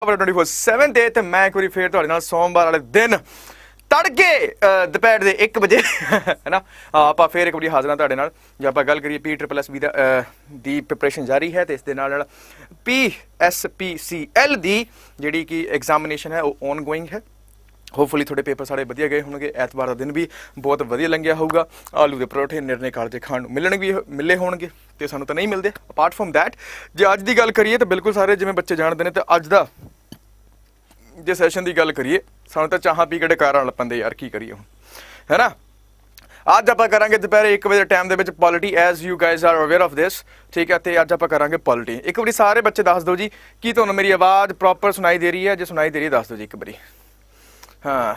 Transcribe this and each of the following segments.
24/7 ਤੇ ਤੇ ਮੈਂ ਇੱਕ ਵਾਰੀ ਫੇਰ ਤੁਹਾਡੇ ਨਾਲ ਸੋਮਵਾਰ ਵਾਲੇ ਦਿਨ ਤੜਕੇ ਦੁਪਹਿਰ ਦੇ 1 ਵਜੇ ਹੈ ਨਾ ਆਪਾਂ ਫੇਰ ਇੱਕ ਵਾਰੀ ਹਾਜ਼ਰ ਹਾਂ ਤੁਹਾਡੇ ਨਾਲ। ਜੇ ਆਪਾਂ ਗੱਲ ਕਰੀਏ PSSB ਦੀ ਪ੍ਰਿਪਰੇਸ਼ਨ ਜਾਰੀ ਹੈ ਤੇ ਇਸ ਦੇ ਨਾਲ PSPCL ਦੀ ਜਿਹੜੀ ਕਿ ਐਗਜ਼ਾਮੀਨੇਸ਼ਨ ਹੈ ਉਹ ਔਨ ਗੋਇੰਗ ਹੈ। ਹੋਪਫੁਲੀ ਤੁਹਾਡੇ ਪੇਪਰ ਸਾਰੇ ਵਧੀਆ ਗਏ ਹੋਣਗੇ। ਐਤਵਾਰ ਦਾ ਦਿਨ ਵੀ ਬਹੁਤ ਵਧੀਆ ਲੰਘਿਆ ਹੋਊਗਾ। ਆਲੂ ਦੇ ਪਰੌਠੇ ਨਿਰਣੇ ਕਾਲਜੇ ਖਾਣ ਨੂੰ ਮਿਲੇ ਹੋਣਗੇ ਤੇ ਸਾਨੂੰ ਤਾਂ ਨਹੀਂ ਮਿਲਦੇ। ਅਪਾਰਟ ਫਰੋਮ ਦੈਟ ਜੇ ਅੱਜ ਦੀ ਗੱਲ ਕਰੀਏ ਤਾਂ ਬਿਲਕੁਲ ਸਾਰੇ ਜਿਵੇਂ ਬੱਚੇ ਜਾਣਦੇ ਨੇ ਤੇ ਅੱਜ ਦਾ ਜੇ ਸੈਸ਼ਨ ਦੀ ਗੱਲ ਕਰੀਏ ਸਾਨੂੰ ਤਾਂ ਚਾਹਾਂ ਪੀ ਕੇ ਡਕਾਰ ਲੱਗ ਪੈਂਦੇ ਯਾਰ, ਕੀ ਕਰੀਏ ਹੁਣ, ਹੈ ਨਾ। ਅੱਜ ਆਪਾਂ ਕਰਾਂਗੇ ਦੁਪਹਿਰੇ 1 ਵਜੇ ਟਾਈਮ ਦੇ ਵਿੱਚ polity, as you guys are aware of this, ਠੀਕ ਹੈ। ਤੇ ਅੱਜ ਆਪਾਂ ਕਰਾਂਗੇ ਪੋਲਿਟੀ। ਇੱਕ ਵਾਰੀ ਸਾਰੇ ਬੱਚੇ ਦੱਸ ਦਿਓ ਜੀ ਕੀ ਤੁਹਾਨੂੰ ਮੇਰੀ ਆਵਾਜ਼ ਪ੍ਰੋਪਰ ਸੁਣਾਈ ਦੇ ਰਹੀ ਹੈ। ਜੇ ਸੁਣਾਈ ਦੇ ਰਹੀ ਦੱਸ ਦਿਓ ਜੀ ਇੱਕ ਵਾਰੀ। ਹਾਂ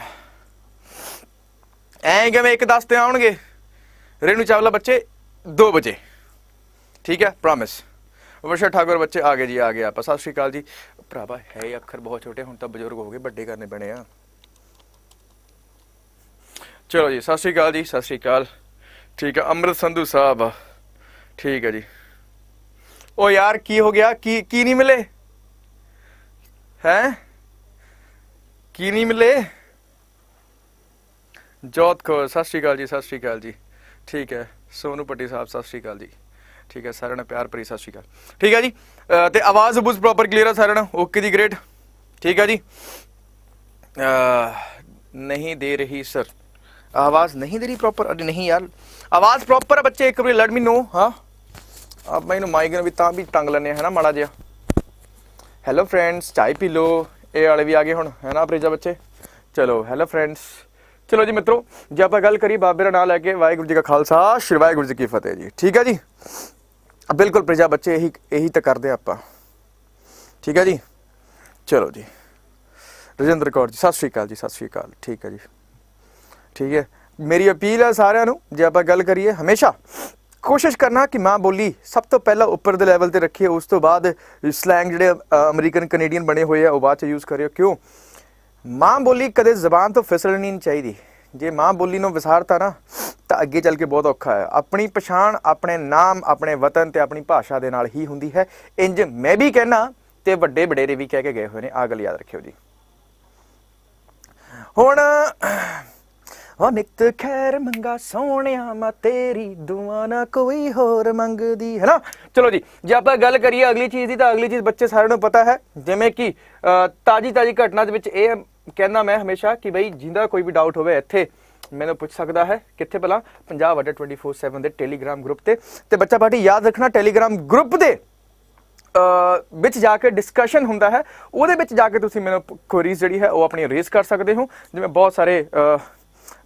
ਐਂ ਕਿਵੇਂ 1:10 ਤੇ ਆਉਣਗੇ ਰੇਣੂ ਚਾਵਲਾ ਬੱਚੇ 2 ਵਜੇ, ਠੀਕ ਹੈ, ਪ੍ਰੋਮਿਸ। ਵਰਸ਼ਾ ਠਾਕੁਰ ਬੱਚੇ ਆ ਗਏ ਜੀ, ਆ ਗਏ ਆਪਾਂ। ਸਤਿ ਸ਼੍ਰੀ ਅਕਾਲ ਜੀ ਭਰਾਵਾ। ਹੈ ਅੱਖਰ ਬਹੁਤ ਛੋਟੇ, ਹੁਣ ਤਾਂ ਬਜ਼ੁਰਗ ਹੋ ਗਏ, ਵੱਡੇ ਕਰਨੇ ਪੈਣੇ ਆ। ਚਲੋ ਜੀ, ਸਤਿ ਸ਼੍ਰੀ ਅਕਾਲ ਜੀ, ਸਤਿ ਸ਼੍ਰੀ ਅਕਾਲ, ਠੀਕ ਹੈ। ਅੰਮ੍ਰਿਤ ਸੰਧੂ ਸਾਹਿਬ, ਠੀਕ ਹੈ ਜੀ। ਉਹ ਯਾਰ ਕੀ ਹੋ ਗਿਆ, ਕੀ ਨਹੀਂ ਮਿਲੇ ਹੈ, ਕੀ ਨਹੀਂ ਮਿਲੇ। ਜੋਤ ਕੌਰ ਸਤਿ ਸ਼੍ਰੀ ਅਕਾਲ ਜੀ, ਸਤਿ ਸ਼੍ਰੀ ਅਕਾਲ ਜੀ, ਠੀਕ ਹੈ। ਸੋਨੂ ਪੱਟੀ ਸਾਹਿਬ ਸਤਿ ਸ਼੍ਰੀ ਅਕਾਲ ਜੀ, ਠੀਕ ਹੈ। ਸਾਰਿਆਂ ਨੂੰ ਪਿਆਰ ਭਰੀ ਸਤਿ ਸ਼੍ਰੀ ਅਕਾਲ, ਠੀਕ ਹੈ ਜੀ। ਤੇ ਆਵਾਜ਼ ਬੁੱਝ ਪ੍ਰੋਪਰ ਕਲੀਅਰ ਆ ਸਾਰਿਆਂ ਨੂੰ, ਓਕੇ ਦੀ ਗ੍ਰੇਟ, ਠੀਕ ਹੈ ਜੀ। ਨਹੀਂ ਦੇ ਰਹੀ ਸਰ, ਆਵਾਜ਼ ਨਹੀਂ ਦੇ ਰਹੀ ਪ੍ਰੋਪਰ। ਅਰੇ ਨਹੀਂ ਯਾਰ, ਆਵਾਜ਼ ਪ੍ਰੋਪਰ ਹੈ ਬੱਚੇ, ਇੱਕ ਵਾਰੀ ਲੈਟ ਮੀ ਨੋ। ਹਾਂ ਆਪਾਂ ਇਹਨੂੰ ਮਾਈਕ ਨੂੰ ਵੀ ਤਾਂ ਵੀ ਟੰਗ ਲੈਂਦੇ ਹੈ ਨਾ ਮਾੜਾ ਜਿਹਾ। ਹੈਲੋ ਫਰੈਂਡਸ, ਚਾय ਪੀ ਲਓ। ਇਹ ਵਾਲੇ ਵੀ ਆ ਗਏ ਹੁਣ, ਹੈ ਨਾ ਪ੍ਰੇਜਾ ਬੱਚੇ। ਚਲੋ ਹੈਲੋ ਫਰੈਂਡਸ। ਚਲੋ ਜੀ ਮਿੱਤਰੋ, ਜੇ ਆਪਾਂ ਗੱਲ ਕਰੀਏ ਬਾਬੇ ਦਾ ਨਾਂ ਲੈ ਕੇ, ਵਾਹਿਗੁਰੂ ਜੀ ਕਾ ਖਾਲਸਾ ਸ਼੍ਰੀ ਵਾਹਿਗੁਰੂ ਜੀ ਕੀ ਫਤਿਹ ਜੀ, ਠੀਕ ਹੈ ਜੀ। ਬਿਲਕੁਲ ਪ੍ਰਜਾ ਬੱਚੇ ਇਹੀ ਤਾਂ ਕਰਦੇ ਆਪਾਂ, ਠੀਕ ਹੈ ਜੀ। ਚਲੋ ਜੀ, ਰਜਿੰਦਰ ਕੌਰ ਜੀ ਸਤਿ ਸ਼੍ਰੀ ਅਕਾਲ ਜੀ, ਸਤਿ ਸ਼੍ਰੀ ਅਕਾਲ, ਠੀਕ ਹੈ ਜੀ, ਠੀਕ ਹੈ। ਮੇਰੀ ਅਪੀਲ ਹੈ ਸਾਰਿਆਂ ਨੂੰ, ਜੇ ਆਪਾਂ ਗੱਲ ਕਰੀਏ ਹਮੇਸ਼ਾ ਕੋਸ਼ਿਸ਼ ਕਰਨਾ ਕਿ ਮਾਂ ਬੋਲੀ ਸਭ ਤੋਂ ਪਹਿਲਾਂ ਉੱਪਰ ਦੇ ਲੈਵਲ ਤੇ ਰੱਖੀਏ, ਉਸ ਤੋਂ ਬਾਅਦ ਸਲੈਂਗ ਜਿਹੜੇ ਅਮਰੀਕਨ ਕੈਨੇਡੀਅਨ ਬਣੇ ਹੋਏ ਆ ਉਹ ਬਾਅਦ 'ਚ ਯੂਜ਼ ਕਰਿਓ। ਕਿਉਂ? ਮਾਂ ਬੋਲੀ ਕਦੇ ਜ਼ਬਾਨ ਤੋਂ ਫਿਸਲਣੀ ਨਹੀਂ ਚਾਹੀਦੀ। ਜੇ ਮਾਂ ਬੋਲੀ ਨੂੰ ਵਿਸਾਰਤਾ ਨਾ ਤਾਂ ਅੱਗੇ ਚੱਲ ਕੇ ਬਹੁਤ ਔਖਾ ਹੈ। ਆਪਣੀ ਪਛਾਣ ਆਪਣੇ ਨਾਮ, ਆਪਣੇ ਵਤਨ ਤੇ ਆਪਣੀ ਭਾਸ਼ਾ ਦੇ ਨਾਲ ਹੀ ਹੁੰਦੀ ਹੈ। ਇੰਜ ਮੈਂ ਵੀ ਕਹਿਣਾ ਤੇ ਵੱਡੇ ਵਡੇਰੇ ਵੀ ਕਹਿ ਕੇ ਗਏ ਹੋਏ ਨੇ, ਆਹ ਗੱਲ ਯਾਦ ਰੱਖਿਓ ਜੀ। ਹੁਣ ਨਿੱਤ ਖੈਰ ਮੰਗਾ ਸੋਹਣਿਆ ਮੈਂ ਤੇਰੀ, ਦੁਆ ਨਾ ਕੋਈ ਹੋਰ ਮੰਗਦੀ, ਹੈ ਨਾ। ਚਲੋ ਜੀ, ਜੇ ਆਪਾਂ ਗੱਲ ਕਰੀਏ ਅਗਲੀ ਚੀਜ਼ ਦੀ ਤਾਂ ਅਗਲੀ ਚੀਜ਼ ਬੱਚੇ ਸਾਰਿਆਂ ਨੂੰ ਪਤਾ ਹੈ। ਜਿਵੇਂ ਕਿ ਤਾਜ਼ੀ ਘਟਨਾ ਦੇ ਵਿੱਚ ਇਹ ਕਹਿੰਦਾ ਮੈਂ ਹਮੇਸ਼ਾ ਕਿ ਬਈ ਜਿੰਦਾ ਕੋਈ ਵੀ ਡਾਊਟ ਹੋਵੇ ਇੱਥੇ ਮੈਨੂੰ ਪੁੱਛ ਸਕਦਾ ਹੈ। ਕਿੱਥੇ ਭਲਾ? ਪੰਜਾਬ ਅੱਡਾ 24/7 ਦੇ ਟੈਲੀਗ੍ਰਾਮ ਗਰੁੱਪ ਤੇ ਬੱਚਾ ਪਾਰਟੀ ਯਾਦ ਰੱਖਣਾ, ਟੈਲੀਗ੍ਰਾਮ ਗਰੁੱਪ ਦੇ ਵਿੱਚ ਜਾ ਕੇ ਡਿਸਕਸ਼ਨ ਹੁੰਦਾ ਹੈ। ਉਹਦੇ ਵਿੱਚ ਜਾ ਕੇ ਤੁਸੀਂ ਮੈਨੂੰ ਕੁਐਰੀਜ਼ ਜਿਹੜੀ ਹੈ ਉਹ ਆਪਣੀ ਰੇਜ਼ ਕਰ ਸਕਦੇ ਹੋ। ਜਿਵੇਂ ਬਹੁਤ ਸਾਰੇ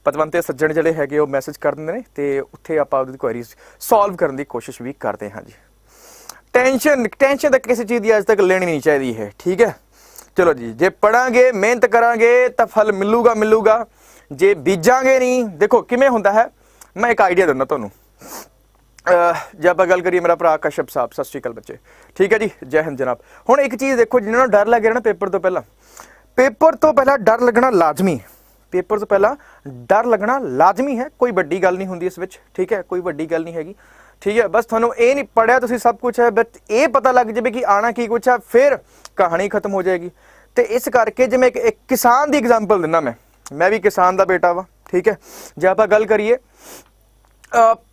ਪਤਵੰਤੇ ਸੱਜਣ ਜਿਹੜੇ ਹੈਗੇ ਉਹ ਮੈਸੇਜ ਕਰ ਦਿੰਦੇ ਨੇ ਤੇ ਉੱਥੇ ਆਪਾਂ ਉਹਦੀ ਕੁਐਰੀਜ਼ ਸੋਲਵ ਕਰਨ ਦੀ ਕੋਸ਼ਿਸ਼ ਵੀ ਕਰਦੇ ਹਾਂ ਜੀ। ਟੈਨਸ਼ਨ ਤਾਂ ਕਿਸੇ ਚੀਜ਼ ਦੀ ਅੱਜ ਤੱਕ ਲੈਣੀ ਨਹੀਂ ਚਾਹੀਦੀ ਹੈ, ਠੀਕ ਹੈ। ਚਲੋ ਜੀ, ਜੇ ਪੜਾਂਗੇ ਮਿਹਨਤ ਕਰਾਂਗੇ ਤਾਂ ਫਲ ਮਿਲੂਗਾ। ਜੇ ਬੀਜਾਂਗੇ ਨਹੀਂ, ਦੇਖੋ ਕਿਵੇਂ ਹੁੰਦਾ ਹੈ। ਮੈਂ ਇੱਕ ਆਈਡੀਆ ਦਿੰਦਾ ਤੁਹਾਨੂੰ। ਜੇ ਆਪਾਂ ਗੱਲ ਕਰੀਏ, ਮੇਰਾ ਭਰਾ ਕਸ਼ਪ ਸਾਹਿਬ ਸਤਿ ਸ਼੍ਰੀ ਅਕਾਲ ਬੱਚੇ, ਠੀਕ ਹੈ ਜੀ, ਜੈ ਹਿੰਦ ਜਨਾਬ। ਹੁਣ ਇੱਕ ਚੀਜ਼ ਦੇਖੋ, ਜਿਹਨਾਂ ਨੂੰ ਡਰ ਲੱਗ ਰਿਹਾ ਨਾ ਪੇਪਰ ਤੋਂ ਪਹਿਲਾਂ ਡਰ ਲੱਗਣਾ ਲਾਜ਼ਮੀ। ਪੇਪਰ ਤੋਂ ਪਹਿਲਾਂ ਡਰ ਲੱਗਣਾ ਲਾਜ਼ਮੀ ਹੈ, ਕੋਈ ਵੱਡੀ ਗੱਲ ਨਹੀਂ ਹੁੰਦੀ ਇਸ ਵਿੱਚ, ਠੀਕ ਹੈ, ਕੋਈ ਵੱਡੀ ਗੱਲ ਨਹੀਂ ਹੈਗੀ, ਠੀਕ ਹੈ। ਬਸ ਤੁਹਾਨੂੰ ਇਹ ਨਹੀਂ ਪੜਿਆ ਤੁਸੀਂ ਸਭ ਕੁਛ ਹੈ, ਬਟ ਇਹ ਪਤਾ ਲੱਗ ਜਾਵੇ ਕਿ ਆਣਾ ਕੀ ਕੁਛ ਹੈ, ਫਿਰ ਕਹਾਣੀ ਖਤਮ ਹੋ ਜਾਏਗੀ। ਤੇ ਇਸ ਕਰਕੇ ਜਿਵੇਂ ਇੱਕ ਕਿਸਾਨ ਦੀ ਐਗਜ਼ਾਮਪਲ ਦਿੰਦਾ, ਮੈਂ ਵੀ ਕਿਸਾਨ ਦਾ ਬੇਟਾ ਵਾ, ਠੀਕ ਹੈ। ਜੇ ਆਪਾਂ ਗੱਲ ਕਰੀਏ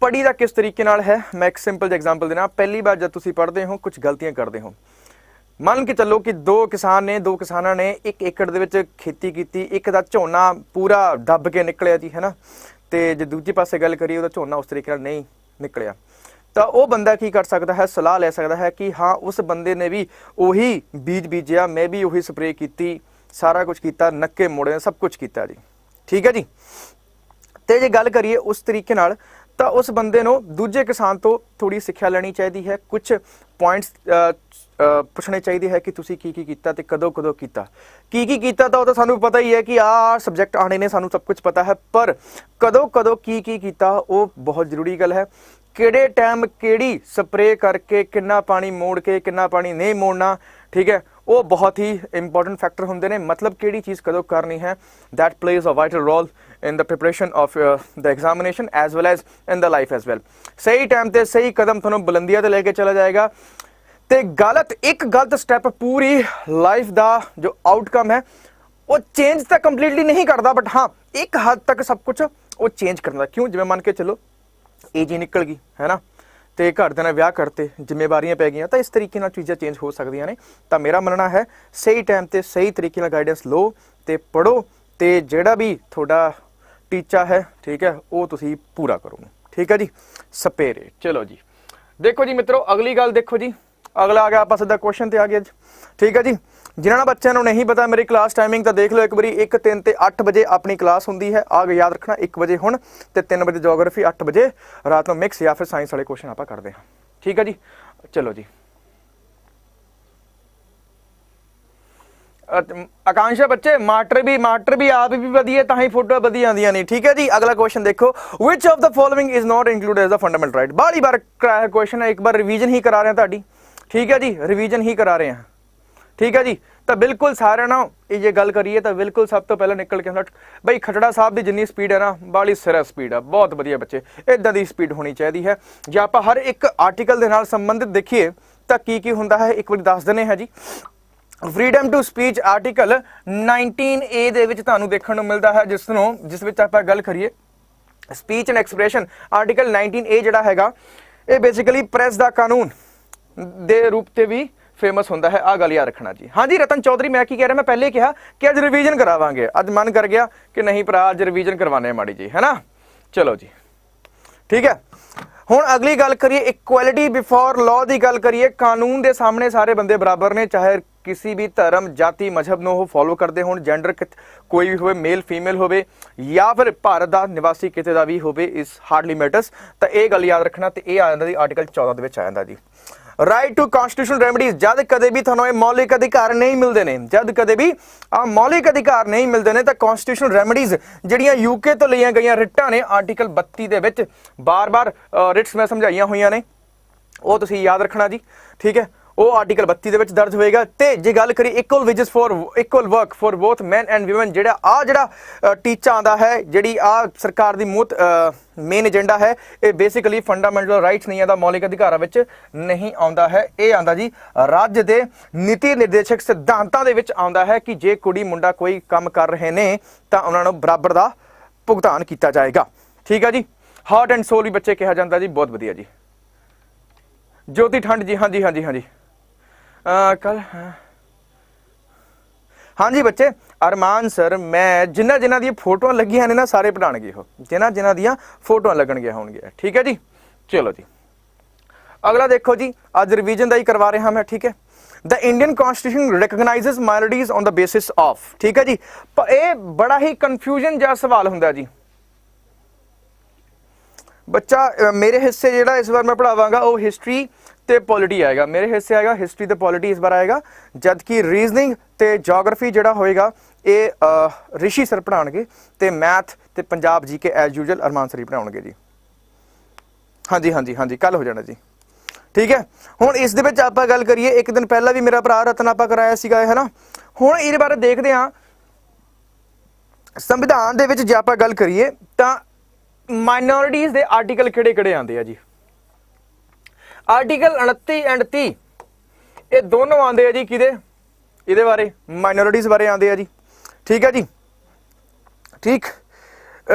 ਪੜ੍ਹੀ ਦਾ ਕਿਸ ਤਰੀਕੇ ਨਾਲ ਹੈ, ਮੈਂ ਇੱਕ ਸਿੰਪਲ ਜਿਹੀ ਐਗਜ਼ਾਮਪਲ ਦੇਣਾ। ਪਹਿਲੀ ਵਾਰ ਜਦ ਤੁਸੀਂ ਪੜ੍ਹਦੇ ਹੋ ਕੁਝ ਗਲਤੀਆਂ ਕਰਦੇ ਹੋ। ਮੰਨ ਕੇ ਚੱਲੋ ਕਿ ਦੋ ਕਿਸਾਨਾਂ ਨੇ 1 ਏਕੜ ਦੇ ਵਿੱਚ ਖੇਤੀ ਕੀਤੀ। ਇੱਕ ਦਾ ਝੋਨਾ ਪੂਰਾ ਦੱਬ ਕੇ ਨਿਕਲਿਆ ਜੀ, ਹੈ ਨਾ। ਤੇ ਜੇ ਦੂਜੇ ਪਾਸੇ ਗੱਲ ਕਰੀਏ ਉਹਦਾ ਝੋਨਾ ਉਸ ਤਰੀਕੇ ਨਾਲ ਨਹੀਂ ਨਿਕਲਿਆ, ਤਾਂ ਉਹ ਬੰਦਾ ਕੀ ਕਰ ਸਕਦਾ ਹੈ? ਸਲਾਹ ਲੈ ਸਕਦਾ ਹੈ ਕਿ ਹਾਂ ਉਸ ਬੰਦੇ ਨੇ ਵੀ ਉਹੀ ਬੀਜ ਬੀਜਿਆ, ਮੈਂ ਵੀ ਉਹੀ ਸਪਰੇਅ ਕੀਤੀ, ਸਾਰਾ ਕੁਝ ਕੀਤਾ, ਨੱਕੇ ਮੋੜੇ ਸਭ ਕੁਝ ਕੀਤਾ ਜੀ, ਠੀਕ ਹੈ ਜੀ। ਤੇ ਜੇ ਗੱਲ ਕਰੀਏ ਉਸ ਤਰੀਕੇ ਨਾਲ ਤਾਂ ਉਸ ਬੰਦੇ ਨੂੰ ਦੂਜੇ ਕਿਸਾਨ ਤੋਂ ਥੋੜੀ ਸਿੱਖਿਆ ਲੈਣੀ ਚਾਹੀਦੀ ਹੈ। ਕੁਝ ਪੁਆਇੰਟਸ ਪੁੱਛਣੇ ਚਾਹੀਦੇ ਹੈ ਕਿ ਤੁਸੀਂ ਕੀ ਕੀਤਾ ਤੇ ਕਦੋਂ ਕੀਤਾ। ਕੀ ਕੀਤਾ ਤਾਂ ਉਹ ਤਾਂ ਸਾਨੂੰ ਪਤਾ ਹੀ ਹੈ ਕਿ ਆਹ ਸਬਜੈਕਟ ਆਣੇ ਨੇ, ਸਾਨੂੰ ਸਭ ਕੁਝ ਪਤਾ ਹੈ। ਪਰ ਕਦੋਂ ਕੀ ਕੀਤਾ ਉਹ ਬਹੁਤ ਜ਼ਰੂਰੀ ਗੱਲ ਹੈ। ਕਿਹੜੇ ਟਾਈਮ ਕਿਹੜੀ ਸਪਰੇਅ ਕਰਕੇ, ਕਿੰਨਾ ਪਾਣੀ ਮੋੜ ਕੇ, ਕਿੰਨਾ ਪਾਣੀ ਨਹੀਂ ਮੋੜਨਾ, ਠੀਕ ਹੈ, ਉਹ ਬਹੁਤ ਹੀ ਇੰਪੋਰਟੈਂਟ ਫੈਕਟਰ ਹੁੰਦੇ ਨੇ। ਮਤਲਬ ਕਿਹੜੀ ਚੀਜ਼ ਕਦੋਂ ਕਰਨੀ ਹੈ, that plays a vital role in the preparation of the examination as well as in the life as well। ਸਹੀ ਟਾਈਮ ਤੇ ਸਹੀ ਕਦਮ ਤੁਹਾਨੂੰ ਬੁਲੰਦੀਆਂ ਤੇ ਲੈ ਕੇ ਚਲਾ ਜਾਏਗਾ। ਤੇ ਇੱਕ ਗਲਤ ਸਟੈਪ ਪੂਰੀ ਲਾਈਫ ਦਾ ਜੋ ਆਊਟਕਮ ਹੈ ਉਹ ਚੇਂਜ ਤਾਂ ਕੰਪਲੀਟਲੀ ਨਹੀਂ ਕਰਦਾ, ਬਟ ਹਾਂ ਇੱਕ ਹੱਦ ਤੱਕ ਸਭ ਕੁਝ ਉਹ ਚੇਂਜ ਕਰਦਾ। ਕਿਉਂ? ਜਿਵੇਂ ਮੰਨ ਕੇ ਚਲੋ ਏਜ ਹੀ ਨਿਕਲ ਗਈ ਹੈ ਨਾ, ਤੇ ਘਰਦਿਆਂ ਨੇ ਵਿਆਹ ਕਰਤੇ, ਜ਼ਿੰਮੇਵਾਰੀਆਂ ਪੈ ਗਈਆਂ, ਤਾਂ ਇਸ ਤਰੀਕੇ ਨਾਲ ਚੀਜ਼ਾਂ ਚੇਂਜ ਹੋ ਸਕਦੀਆਂ ਨੇ। ਤਾਂ ਮੇਰਾ ਮੰਨਣਾ ਹੈ ਸਹੀ ਟਾਈਮ ਤੇ ਸਹੀ ਤਰੀਕੇ ਨਾਲ ਗਾਈਡੈਂਸ ਲਓ ਤੇ ਪੜ੍ਹੋ, ਤੇ ਜਿਹੜਾ ਵੀ ਤੁਹਾਡਾ ਟੀਚਾ ਹੈ ਠੀਕ ਹੈ ਉਹ ਤੁਸੀਂ ਪੂਰਾ ਕਰੋ। ਠੀਕ ਹੈ ਜੀ, ਸਪੇਰੇ। ਚਲੋ ਜੀ ਦੇਖੋ ਜੀ ਮਿੱਤਰੋ, ਅਗਲੀ ਗੱਲ ਦੇਖੋ ਜੀ, ਅਗਲਾ ਆ ਗਿਆ ਆਪਾਂ ਸਿੱਧਾ ਕੁਐਸਚਨ ਤੇ ਆ ਗਏ ਅੱਜ। ਠੀਕ ਹੈ ਜੀ, ਜਿਨ੍ਹਾਂ ਬੱਚਿਆਂ ਨੂੰ ਨਹੀਂ ਪਤਾ ਮੇਰੀ ਕਲਾਸ ਟਾਈਮਿੰਗ ਤਾਂ ਦੇਖ ਲਓ ਇੱਕ ਵਾਰੀ, 1, 3 ਤੇ 8 ਵਜੇ ਆਪਣੀ ਕਲਾਸ ਹੁੰਦੀ ਹੈ। ਆਗੇ ਯਾਦ ਰੱਖਣਾ, 1 ਵਜੇ ਹੁਣ ਤੇ 3 ਵਜੇ ਜੀਓਗ੍ਰਾਫੀ, 8 ਵਜੇ ਰਾਤ ਨੂੰ ਮਿਕਸ ਜਾਂ ਫਿਰ ਸਾਇੰਸ ਵਾਲੇ ਕੁਐਸਚਨ ਆਪਾਂ ਕਰਦੇ ਹਾਂ। ਠੀਕ ਹੈ ਜੀ, ਚਲੋ ਜੀ। ਆਕਾंक्षा ਬੱਚੇ ਮਾਸਟਰ ਵੀ ਆਪ ਵੀ ਵਧੀਆ ਤਾਂ ਹੀ ਫੋਟੋ ਵਧੀਆ ਆਉਂਦੀਆਂ ਨੇ। ਠੀਕ ਹੈ ਜੀ, ਅਗਲਾ ਕੁਐਸਚਨ ਦੇਖੋ, which of the following is not included as a fundamental right। ਬਾਲੀ ਬਾਰ ਕਰਾਇਆ ਕੁਐਸਚਨ ਹੈ, ਇੱਕ ਬਾਰ ਰਿवीजन ਹੀ ਕਰਾ ਰਹੇ ਹਾਂ ਤੁਹਾਡੀ। ਠੀਕ ਹੈ ਜੀ, ਰਿवीजन ਹੀ ਕਰਾ ਰਹੇ ਹਾਂ। ਠੀਕ ਹੈ ਜੀ, ਤਾਂ ਬਿਲਕੁਲ ਸਾਰਿਆਂ ਨਾਲ ਇਹ ਜੇ ਗੱਲ ਕਰੀਏ ਤਾਂ ਬਿਲਕੁਲ ਸਭ ਤੋਂ ਪਹਿਲਾਂ ਨਿਕਲ ਕੇ ਆਉਂਦਾ ਬਈ ਖਟੜਾ ਸਾਹਿਬ ਦੀ ਜਿੰਨੀ ਸਪੀਡ ਹੈ ਨਾ, ਬਾਲੀ ਸਿਰਾ ਸਪੀਡ ਆ, ਬਹੁਤ ਵਧੀਆ ਬੱਚੇ, ਇਦਾਂ ਦੀ ਸਪੀਡ ਹੋਣੀ ਚਾਹੀਦੀ ਹੈ। ਜੇ ਆਪਾਂ ਹਰ ਇੱਕ ਆਰਟੀਕਲ ਦੇ ਨਾਲ ਸੰਬੰਧਿਤ ਦੇਖੀਏ ਤਾਂ ਕੀ ਹੁੰਦਾ ਹੈ, ਇੱਕ ਵਾਰੀ ਦੱਸ ਦਿੰਦੇ ਹਾਂ ਜੀ। Freedom to speech article 19A ਦੇ ਵਿੱਚ ਤੁਹਾਨੂੰ ਦੇਖਣ ਨੂੰ ਮਿਲਦਾ ਹੈ, ਜਿਸ ਵਿੱਚ ਆਪਾਂ ਗੱਲ ਕਰੀਏ speech and expression. Article 19A ਜਿਹੜਾ ਹੈਗਾ ਇਹ ਬੇਸਿਕਲੀ ਪ੍ਰੈਸ ਦਾ ਕਾਨੂੰਨ ਦੇ ਰੂਪ ਤੇ ਵੀ ਫੇਮਸ ਹੁੰਦਾ ਹੈ। ਆ ਗੱਲ ਯਾਦ ਰੱਖਣਾ ਜੀ। ਹਾਂਜੀ ਰਤਨ ਚੌਧਰੀ, ਮੈਂ ਕੀ ਕਹਿ ਰਿਹਾ, ਮੈਂ ਪਹਿਲੇ ਕਿਹਾ ਕਿ ਅੱਜ ਰਿवीजन ਕਰਾਵਾਂਗੇ, ਅੱਜ ਮਨ ਕਰ ਗਿਆ ਕਿ ਨਹੀਂ ਭਰਾ ਅੱਜ ਰਿवीजन ਕਰਵਾਣੇ ਮਾੜੀ ਜੀ, ਹੈ ਨਾ। ਚਲੋ ਜੀ ਠੀਕ ਹੈ, ਹੁਣ ਅਗਲੀ ਗੱਲ ਕਰੀਏ ਇਕੁਐਲਿਟੀ ਬਿਫੋਰ ਲਾਅ ਦੀ ਗੱਲ ਕਰੀਏ। ਕਾਨੂੰਨ ਦੇ ਸਾਹਮਣੇ ਸਾਰੇ ਬੰਦੇ ਬਰਾਬਰ ਨੇ, ਚਾਹੇ ਕਿਸੇ ਵੀ ਧਰਮ ਜਾਤੀ ਮਜ਼ਹਬ ਨੂੰ ਉਹ ਫੋਲੋ ਕਰਦੇ ਹੋਣ, ਜੈਂਡਰ ਕੋਈ ਵੀ ਹੋਵੇ, ਮੇਲ ਫੀਮੇਲ ਹੋਵੇ ਜਾਂ ਫਿਰ ਭਾਰਤ ਦਾ ਨਿਵਾਸੀ ਕਿਤੇ ਦਾ ਵੀ ਹੋਵੇ, ਇਸ ਹਾਰਡਲੀ ਮੈਟਰਸ। ਤਾਂ ਇਹ ਗੱਲ ਯਾਦ ਰੱਖਣਾ, ਤੇ ਇਹ ਆ ਜਾਂਦਾ ਜੀ ਆਰਟੀਕਲ 14 ਦੇ ਵਿੱਚ ਆ ਜਾਂਦਾ ਜੀ। ਰਾਈਟ ਟੂ ਕਨਸਟੀਟਿਊਸ਼ਨਲ ਰੈਮਡੀਜ਼, ਜਦ ਕਦੇ ਵੀ ਤੁਹਾਨੂੰ ਇਹ ਮੌਲਿਕ ਅਧਿਕਾਰ ਨਹੀਂ ਮਿਲਦੇ ਨੇ, ਜਦ ਕਦੇ ਵੀ ਆ ਮੌਲਿਕ ਅਧਿਕਾਰ ਨਹੀਂ ਮਿਲਦੇ ਨੇ ਤਾਂ ਕਨਸਟੀਟਿਊਸ਼ਨਲ ਰੈਮਡੀਜ਼ ਜਿਹੜੀਆਂ ਯੂਕੇ ਤੋਂ ਲਈਆਂ ਗਈਆਂ ਰਿਟਾਂ ਨੇ ਆਰਟੀਕਲ 32 ਦੇ ਵਿੱਚ ਬਾਰ-ਬਾਰ ਰਿਟਸ ਮੈਂ ਸਮਝਾਈਆਂ ਹੋਈਆਂ ਨੇ, ਉਹ ਤੁਸੀਂ ਯਾਦ ਰੱਖਣਾ ਜੀ। ਠੀਕ ਹੈ, ਉਹ ਆਰਟੀਕਲ 32 ਦੇ ਵਿੱਚ ਦਰਜ ਹੋਏਗਾ। ਤੇ ਜੇ ਗੱਲ ਕਰੀ equal wages for equal work for both man and women, ਜਿਹੜਾ ਟੀਚਾ ਆਉਂਦਾ ਹੈ, ਜਿਹੜੀ ਸਰਕਾਰ ਦੀ ਮੇਨ ਏਜੰਡਾ ਹੈ, ਇਹ ਬੇਸਿਕਲੀ ਫੰਡਾਮੈਂਟਲ ਰਾਈਟਸ ਨਹੀਂ ਆਉਂਦਾ, ਮੌਲਿਕ ਅਧਿਕਾਰਾਂ ਵਿੱਚ ਨਹੀਂ ਆਉਂਦਾ ਹੈ। ਇਹ ਆਉਂਦਾ ਜੀ ਰਾਜ ਦੇ ਨੀਤੀ ਨਿਰਦੇਸ਼ਕ ਸਿਧਾਂਤਾਂ ਦੇ ਵਿੱਚ ਆਉਂਦਾ ਹੈ ਕਿ ਜੇ ਕੁੜੀ ਮੁੰਡਾ ਕੋਈ ਕੰਮ ਕਰ ਰਹੇ ਨੇ ਤਾਂ ਉਹਨਾਂ ਨੂੰ ਬਰਾਬਰ ਦਾ ਭੁਗਤਾਨ ਕੀਤਾ ਜਾਏਗਾ। ਠੀਕ ਹੈ ਜੀ, ਹਾਰਟ ਐਂਡ ਸੋਲ ਵੀ ਬੱਚੇ ਕਿਹਾ ਜਾਂਦਾ ਜੀ, ਬਹੁਤ ਵਧੀਆ ਜੀ। ਜੋਤੀ ਠੰਡ ਜੀ, ਹਾਂਜੀ ਹਾਂਜੀ ਹਾਂਜੀ ਕੱਲ ਹਾਂਜੀ ਬੱਚੇ, ਅਰਮਾਨ ਸਰ ਮੈਂ ਜਿਨ੍ਹਾਂ ਦੀਆਂ ਫੋਟੋਆਂ ਲੱਗੀਆਂ ਨੇ ਨਾ ਸਾਰੇ ਪੜਾਣਗੇ, ਉਹ ਜਿਨ੍ਹਾਂ ਦੀਆਂ ਫੋਟੋਆਂ ਲੱਗਣਗੀਆਂ ਹੋਣਗੀਆਂ। ਠੀਕ ਹੈ ਜੀ, ਚਲੋ ਜੀ ਅਗਲਾ ਦੇਖੋ ਜੀ, ਅੱਜ ਰਿवीजन ਦਾ ਹੀ ਕਰਵਾ ਰਿਹਾ ਮੈਂ। ਠੀਕ ਹੈ, the Indian constitution recognizes minorities on the basis of. ਠੀਕ ਹੈ ਜੀ, ਇਹ ਬੜਾ ਹੀ ਕਨਫਿਊਜ਼ਨ ਜਿਹਾ ਸਵਾਲ ਹੁੰਦਾ ਜੀ ਬੱਚਾ। ਮੇਰੇ ਹਿੱਸੇ ਜਿਹੜਾ ਇਸ ਵਾਰ ਮੈਂ ਪੜਾਵਾਂਗਾ ਉਹ ਹਿਸਟਰੀ ਤੇ ਪੋਲਿਟੀ ਆਏਗਾ, ਮੇਰੇ ਹਿੱਸੇ ਆਏਗਾ ਹਿਸਟਰੀ ਤੇ ਪੋਲਿਟੀ ਇਸ ਵਾਰ ਆਏਗਾ, ਜਦਕਿ ਰੀਜ਼ਨਿੰਗ ਤੇ ਜੀਓਗ੍ਰਾਫੀ ਜਿਹੜਾ ਹੋਏਗਾ ਇਹ ਰਿਸ਼ੀ ਸਰ ਪੜਾਉਣਗੇ, ਤੇ ਮੈਥ ਤੇ ਪੰਜਾਬ ਜੀ ਕੇ ਐਜ਼ ਯੂਜਲ ਅਰਮਾਨ ਸਰ ਹੀ ਪੜਾਉਣਗੇ ਜੀ। ਹਾਂਜੀ ਹਾਂਜੀ ਹਾਂਜੀ ਕੱਲ ਹੋ ਜਾਣਾ ਜੀ। ਠੀਕ ਹੈ, ਹੁਣ ਇਸ ਦੇ ਵਿੱਚ ਆਪਾਂ ਗੱਲ ਕਰੀਏ, ਇੱਕ ਦਿਨ ਪਹਿਲਾਂ ਵੀ ਮੇਰਾ ਭਰਾ ਰਤਨ ਆਪਾਂ ਕਰਾਇਆ ਸੀਗਾ, ਹੈ ਨਾ। ਹੁਣ ਇਹਦੇ ਬਾਰੇ ਦੇਖਦੇ ਹਾਂ, ਸੰਵਿਧਾਨ ਦੇ ਵਿੱਚ ਜੇ ਆਪਾਂ ਗੱਲ ਕਰੀਏ ਤਾਂ ਮਾਈਨੋਰਿਟੀਜ਼ ਦੇ ਆਰਟੀਕਲ ਕਿਹੜੇ ਆਉਂਦੇ ਆ ਜੀ। ਆਰਟੀਕਲ 29 ਐਂਡ 30 ਇਹ ਦੋਨੋਂ ਆਉਂਦੇ ਆ ਜੀ ਕਿਹਦੇ, ਇਹਦੇ ਬਾਰੇ ਮਾਈਨੋਰਿਟੀਜ਼ ਬਾਰੇ ਆਉਂਦੇ ਆ ਜੀ। ਠੀਕ ਹੈ ਜੀ, ਠੀਕ।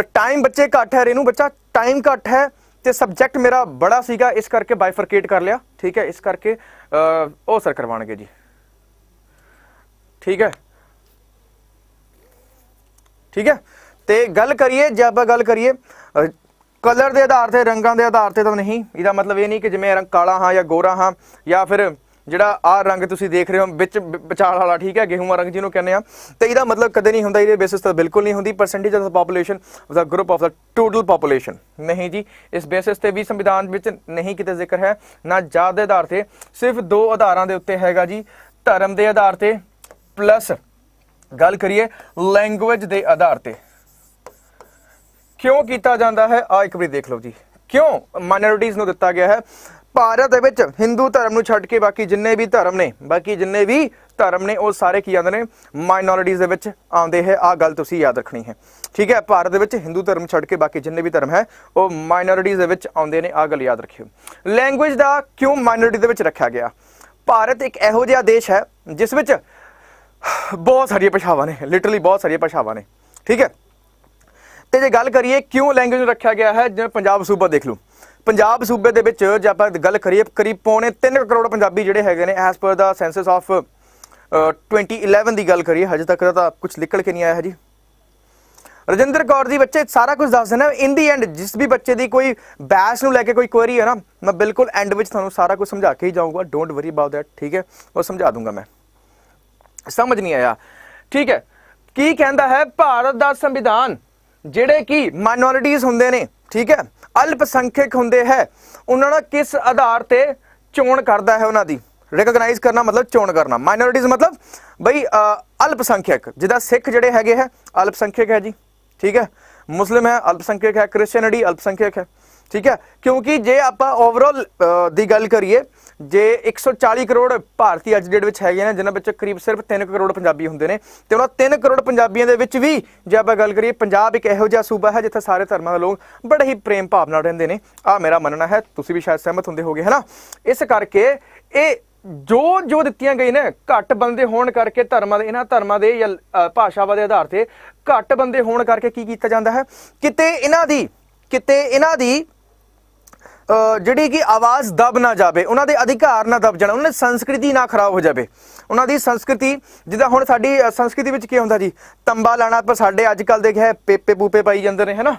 ਟਾਈਮ ਬੱਚੇ ਘੱਟ ਹੈ, ਰੇਨੂ ਬੱਚਾ ਟਾਈਮ ਘੱਟ ਹੈ ਤੇ ਸਬਜੈਕਟ ਮੇਰਾ ਬੜਾ ਸੀਗਾ, ਇਸ ਕਰਕੇ ਬਾਈਫਰਕੇਟ ਕਰ ਲਿਆ। ਠੀਕ ਹੈ, ਇਸ ਕਰਕੇ ਉਹ ਸਰ ਕਰਵਾਉਣਗੇ ਜੀ। ਠੀਕ ਹੈ, ਠੀਕ ਹੈ। ਤੇ ਗੱਲ ਕਰੀਏ, ਜੇ ਆਪਾਂ ਗੱਲ ਕਰੀਏ ਕਲਰ ਦੇ ਆਧਾਰ ਤੇ, ਰੰਗਾਂ ਦੇ ਆਧਾਰ ਤੇ ਤਾਂ ਨਹੀਂ, ਇਹਦਾ ਮਤਲਬ ਇਹ ਨਹੀਂ ਕਿ ਜਿਵੇਂ ਰੰਗ ਕਾਲਾ ਹਾਂ ਜਾਂ ਗੋਰਾ ਹਾਂ, ਜਾਂ ਫਿਰ ਜਿਹੜਾ ਆਹ ਰੰਗ ਤੁਸੀਂ ਦੇਖ ਰਹੇ ਹੋ ਵਿੱਚ ਵਿਚਾਲ ਵਾਲਾ, ਠੀਕ ਹੈ, ਗੇਹੂਆਂ ਰੰਗ ਜਿਹਨੂੰ ਕਹਿੰਦੇ ਆ, ਤੇ ਇਹਦਾ ਮਤਲਬ ਕਦੇ ਨਹੀਂ ਹੁੰਦਾ, ਇਹਦੇ ਬੇਸਿਸ ਤੇ ਬਿਲਕੁਲ ਨਹੀਂ ਹੁੰਦੀ। Percentage of the population of the group of the total population ਨਹੀਂ ਜੀ, ਇਸ ਬੇਸਿਸ ਤੇ ਵੀ ਸੰਵਿਧਾਨ ਵਿੱਚ ਨਹੀਂ ਕਿਤੇ ਜ਼ਿਕਰ ਹੈ, ਨਾ ਜਾਤ ਦੇ ਆਧਾਰ ਤੇ, ਸਿਰਫ 2 ਆਧਾਰਾਂ ਦੇ ਉੱਤੇ ਹੈਗਾ ਜੀ, ਧਰਮ ਦੇ ਆਧਾਰ ਤੇ ਪਲੱਸ ਗੱਲ ਕਰੀਏ ਲੈਂਗੁਏਜ ਦੇ ਆਧਾਰ ਤੇ। ਕਿਉਂ ਕੀਤਾ ਜਾਂਦਾ ਹੈ ਆ ਇੱਕ ਵਾਰੀ ਦੇਖ ਲਓ ਜੀ, ਕਿਉਂ ਮਾਈਨੋਰਿਟੀਜ਼ ਨੂੰ ਦਿੱਤਾ ਗਿਆ ਹੈ। ਭਾਰਤ ਦੇ ਵਿੱਚ ਹਿੰਦੂ ਧਰਮ ਨੂੰ ਛੱਡ ਕੇ ਬਾਕੀ ਜਿੰਨੇ ਵੀ ਧਰਮ ਨੇ ਉਹ ਸਾਰੇ ਕੀ ਆਉਂਦੇ ਨੇ, ਮਾਈਨੋਰਿਟੀਜ਼ ਦੇ ਵਿੱਚ ਆਉਂਦੇ ਹੈ। ਆਹ ਗੱਲ ਤੁਸੀਂ ਯਾਦ ਰੱਖਣੀ ਹੈ। ਠੀਕ ਹੈ, ਭਾਰਤ ਦੇ ਵਿੱਚ ਹਿੰਦੂ ਧਰਮ ਛੱਡ ਕੇ ਬਾਕੀ ਜਿੰਨੇ ਵੀ ਧਰਮ ਹੈ ਉਹ ਮਾਈਨੋਰਿਟੀਜ਼ ਦੇ ਵਿੱਚ ਆਉਂਦੇ ਨੇ, ਆਹ ਗੱਲ ਯਾਦ ਰੱਖਿਓ। ਲੈਂਗੁਏਜ ਦਾ ਕਿਉਂ ਮਾਈਨੋਰਿਟੀ ਦੇ ਵਿੱਚ ਰੱਖਿਆ ਗਿਆ, ਭਾਰਤ ਇੱਕ ਇਹੋ ਜਿਹਾ ਦੇਸ਼ ਹੈ ਜਿਸ ਵਿੱਚ ਬਹੁਤ ਸਾਰੀਆਂ ਭਾਸ਼ਾਵਾਂ ਨੇ, ਲਿਟਰਲੀ ਬਹੁਤ ਸਾਰੀਆਂ ਭਾਸ਼ਾਵਾਂ ਨੇ, ਠੀਕ ਹੈ। ਤੇ ਜੇ ਗੱਲ ਕਰੀਏ ਕਿਉਂ ਲੈਂਗੁਏਜ ਨੂੰ ਰੱਖਿਆ ਗਿਆ ਹੈ, ਜਿਵੇਂ ਪੰਜਾਬ ਸੂਬਾ ਦੇਖ ਲਓ, ਪੰਜਾਬ ਸੂਬੇ ਦੇ ਵਿੱਚ ਜੇ ਆਪਾਂ ਗੱਲ ਕਰੀਏ ਕਰੀਬ ਪੌਣੇ 3 ਕਰੋੜ ਪੰਜਾਬੀ ਜਿਹੜੇ ਹੈਗੇ ਨੇ as per the senses of 2011 ਦੀ ਗੱਲ ਕਰੀਏ, ਹਜੇ ਤੱਕ ਤਾਂ ਕੁਝ ਨਿਕਲ ਕੇ ਨਹੀਂ ਆਇਆ ਹੈ ਜੀ। ਰਜਿੰਦਰ ਕੌਰ ਜੀ ਬੱਚੇ ਸਾਰਾ ਕੁਝ ਦੱਸ ਦੇਣਾ ਇਨ ਦੀ ਐਂਡ, ਜਿਸ ਵੀ ਬੱਚੇ ਦੀ ਕੋਈ ਬੈਚ ਨੂੰ ਲੈ ਕੇ ਕੋਈ ਕੁਐਰੀ ਹੈ ਨਾ, ਮੈਂ ਬਿਲਕੁਲ ਐਂਡ ਵਿੱਚ ਤੁਹਾਨੂੰ ਸਾਰਾ ਕੁਝ ਸਮਝਾ ਕੇ ਹੀ ਜਾਊਂਗਾ, ਡੋਂਟ ਵਰੀ ਅਬਾਊਟ ਦੈਟ, ਠੀਕ ਹੈ, ਉਹ ਸਮਝਾ ਦੂੰਗਾ ਮੈਂ। ਸਮਝ ਨਹੀਂ ਆਇਆ, ਠੀਕ ਹੈ। ਕੀ ਕਹਿੰਦਾ ਹੈ ਭਾਰਤ ਦਾ ਸੰਵਿਧਾਨ, ਜਿਹੜੇ ਕਿ ਮਾਈਨੋਰਿਟੀਜ਼ ਹੁੰਦੇ ਨੇ, ਠੀਕ ਹੈ, ਅਲਪ ਸੰਖਿਅਕ ਹੁੰਦੇ ਹੈ, ਉਹਨਾਂ ਦਾ ਕਿਸ ਆਧਾਰ ਤੇ ਚੋਣ ਕਰਦਾ ਹੈ, ਉਹਨਾਂ ਦੀ ਰਿਕਗਨਾਈਜ਼ ਕਰਨਾ ਮਤਲਬ ਚੋਣ ਕਰਨਾ। ਮਾਈਨੋਰਿਟੀਜ਼ ਮਤਲਬ ਬਈ ਅਲਪ ਸੰਖਿਅਕ, ਜਿੱਦਾਂ ਸਿੱਖ ਜਿਹੜੇ ਹੈਗੇ ਹੈ ਅਲਪ ਸੰਖਿਅਕ ਹੈ ਜੀ, ਠੀਕ ਹੈ, ਮੁਸਲਿਮ ਹੈ ਅਲਪ ਸੰਖਿਅਕ ਹੈ, ਕ੍ਰਿਸਚੀਅਨਿਟੀ ਅਲਪ ਸੰਖਿਅਕ ਹੈ, ਠੀਕ ਹੈ। ਕਿਉਂਕਿ ਜੇ ਆਪਾਂ ਓਵਰਆਲ ਦੀ ਗੱਲ ਕਰੀਏ, ਜੇ 140 ਕਰੋੜ ਭਾਰਤੀ ਅੱਜ ਡੇਟ ਵਿੱਚ ਹੈਗੇ ਨੇ, ਜਿਨ੍ਹਾਂ ਵਿੱਚ ਕਰੀਬ ਸਿਰਫ 3 ਕਰੋੜ ਪੰਜਾਬੀ ਹੁੰਦੇ ਨੇ, ਤੇ ਉਹਨਾਂ 3 ਕਰੋੜ ਪੰਜਾਬੀਆਂ ਦੇ ਵਿੱਚ ਵੀ ਜੇ ਆਪਾਂ ਗੱਲ ਕਰੀਏ, ਪੰਜਾਬ ਇੱਕ ਇਹੋ ਜਿਹਾ ਸੂਬਾ ਹੈ ਜਿੱਥੇ ਸਾਰੇ ਧਰਮਾਂ ਦੇ ਲੋਕ ਬੜੇ ਹੀ ਪ੍ਰੇਮ ਭਾਵ ਨਾਲ ਰਹਿੰਦੇ ਨੇ। ਆਹ ਮੇਰਾ ਮੰਨਣਾ ਹੈ, ਤੁਸੀਂ ਵੀ ਸ਼ਾਇਦ ਸਹਿਮਤ ਹੁੰਦੇ ਹੋਗੇ, ਹੈ ਨਾ। ਇਸ ਕਰਕੇ ਇਹ ਜੋ ਦਿੱਤੀਆਂ ਗਈ ਨੇ, ਘੱਟ ਬੰਦੇ ਹੋਣ ਕਰਕੇ ਧਰਮਾਂ ਦੇ, ਇਹਨਾਂ ਧਰਮਾਂ ਦੇ ਜਾਂ ਭਾਸ਼ਾਵਾਂ ਦੇ ਆਧਾਰ ਤੇ ਘੱਟ ਬੰਦੇ ਹੋਣ ਕਰਕੇ ਕੀ ਕੀਤਾ ਜਾਂਦਾ ਹੈ, ਕਿਤੇ ਇਹਨਾਂ ਦੀ ਜਿਹੜੀ ਕਿ ਆਵਾਜ਼ ਦਬ ਨਾ ਜਾਵੇ, ਉਹਨਾਂ ਦੇ ਅਧਿਕਾਰ ਨਾ ਦਬ ਜਾਣ, ਉਹਨਾਂ ਦੀ ਸੰਸਕ੍ਰਿਤੀ ਨਾ ਖਰਾਬ ਹੋ ਜਾਵੇ। ਉਹਨਾਂ ਦੀ ਸੰਸਕ੍ਰਿਤੀ, ਜਿੱਦਾਂ ਹੁਣ ਸਾਡੀ ਸੰਸਕ੍ਰਿਤੀ ਵਿੱਚ ਕੀ ਹੁੰਦਾ ਜੀ, ਤੰਬਾ ਲਾਣਾ, ਪਰ ਸਾਡੇ ਅੱਜ ਕੱਲ੍ਹ ਦੇਖਿਆ ਪੇਪੇ ਪੂਪੇ ਪਾਈ ਜਾਂਦੇ ਨੇ, ਹੈ ਨਾ,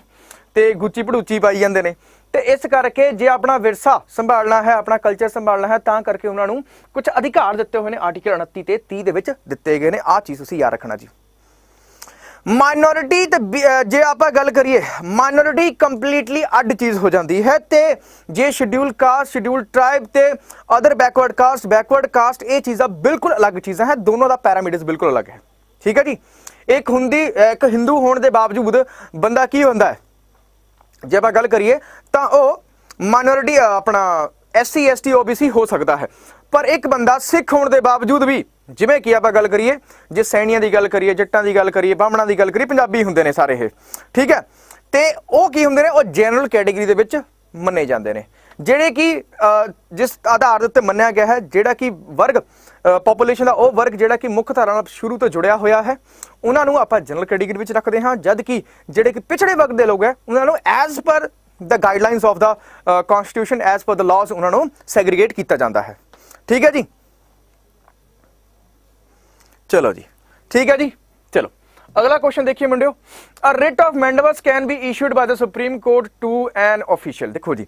ਤੇ ਗੁੱਚੀ ਭੜੂਚੀ ਪਾਈ ਜਾਂਦੇ ਨੇ। ਤੇ ਇਸ ਕਰਕੇ ਜੇ ਆਪਣਾ ਵਿਰਸਾ ਸੰਭਾਲਣਾ ਹੈ, ਆਪਣਾ ਕਲਚਰ ਸੰਭਾਲਣਾ ਹੈ, ਤਾਂ ਕਰਕੇ ਉਹਨਾਂ ਨੂੰ ਕੁਝ ਅਧਿਕਾਰ ਦਿੱਤੇ ਹੋਏ ਨੇ, ਆਰਟੀਕਲ 29 ਤੇ 30 ਦੇ ਵਿੱਚ ਦਿੱਤੇ ਗਏ ਨੇ। ਆਹ ਚੀਜ਼ ਤੁਸੀਂ ਯਾਦ ਰੱਖਣਾ ਜੀ। ਮਾਈਨੋਰਿਟੀ ਤੇ ਜੇ ਆਪਾਂ ਗੱਲ ਕਰੀਏ, ਮਾਈਨੋਰਿਟੀ ਕੰਪਲੀਟਲੀ ਅੱਡ ਚੀਜ਼ ਹੋ ਜਾਂਦੀ ਹੈ, ਤੇ ਜੇ ਸ਼ਡਿਊਲ ਕਾਸਟ, ਸ਼ਡਿਊਲ ਟ੍ਰਾਈਬ ਤੇ ਅਦਰ ਬੈਕਵਰਡ ਕਾਸਟ, ਇਹ ਚੀਜ਼ਾਂ ਬਿਲਕੁਲ ਅਲੱਗ ਚੀਜ਼ਾਂ ਹੈ, ਦੋਨੋਂ ਦਾ ਪੈਰਾਮੀਟਰਸ ਬਿਲਕੁਲ ਅਲੱਗ ਹੈ, ਠੀਕ ਹੈ ਜੀ। ਇੱਕ ਹਿੰਦੂ ਹੋਣ ਦੇ ਬਾਵਜੂਦ ਬੰਦਾ ਕੀ ਹੁੰਦਾ ਹੈ, ਜੇ ਆਪਾਂ ਗੱਲ ਕਰੀਏ ਤਾਂ ਉਹ ਮਾਈਨੋਰਿਟੀ ਆਪਣਾ SC ST OBC ਹੋ ਸਕਦਾ ਹੈ, ਪਰ ਇੱਕ ਬੰਦਾ ਸਿੱਖ ਹੋਣ ਦੇ ਬਾਵਜੂਦ ਵੀ, ਜਿਵੇਂ ਕਿ ਆਪਾਂ ਗੱਲ ਕਰੀਏ, ਜੇ ਸੈਣੀਆਂ ਦੀ ਗੱਲ ਕਰੀਏ, ਜੱਟਾਂ ਦੀ ਗੱਲ ਕਰੀਏ, ਬਾਹਮਣਾਂ ਦੀ ਗੱਲ ਕਰੀਏ, ਪੰਜਾਬੀ ਹੁੰਦੇ ਨੇ ਸਾਰੇ ਇਹ, ਠੀਕ ਹੈ। ਤੇ ਉਹ ਕੀ ਹੁੰਦੇ ਨੇ, ਉਹ ਜਨਰਲ ਕੈਟੇਗਰੀ ਦੇ ਵਿੱਚ ਮੰਨੇ ਜਾਂਦੇ ਨੇ, ਜਿਹੜੇ ਕਿ ਜਿਸ ਆਧਾਰ ਦੇ ਉੱਤੇ ਮੰਨਿਆ ਗਿਆ ਹੈ, ਜਿਹੜਾ ਕਿ ਵਰਗ ਪੋਪੂਲੇਸ਼ਨ ਦਾ ਉਹ ਵਰਗ ਜਿਹੜਾ ਕਿ ਮੁੱਖ ਧਾਰਾ ਨਾਲ ਸ਼ੁਰੂ ਤੋਂ ਜੁੜਿਆ ਹੋਇਆ ਹੈ, ਉਹਨਾਂ ਨੂੰ ਆਪਾਂ ਜਨਰਲ ਕੈਟੇਗਰੀ ਵਿੱਚ ਰੱਖਦੇ ਹਾਂ, ਜਦ ਕਿ ਜਿਹੜੇ ਕਿ ਪਿਛੜੇ ਵਰਗ ਦੇ ਲੋਕ ਹੈ, ਉਹਨਾਂ ਨੂੰ as per the guidelines of the constitution, as per ਦ ਲਾਜ਼, ਉਹਨਾਂ ਨੂੰ ਸੈਗਰੀਗੇਟ ਕੀਤਾ ਜਾਂਦਾ ਹੈ, ਠੀਕ ਹੈ ਜੀ। ਚਲੋ ਜੀ, ਠੀਕ ਹੈ ਜੀ। ਚਲੋ ਅਗਲਾ ਕੁਐਸਚਨ ਦੇਖੀਏ ਮੁੰਡਿਓ, a writ of mandamus can be issued by the supreme court to an official. ਦੇਖੋ ਜੀ,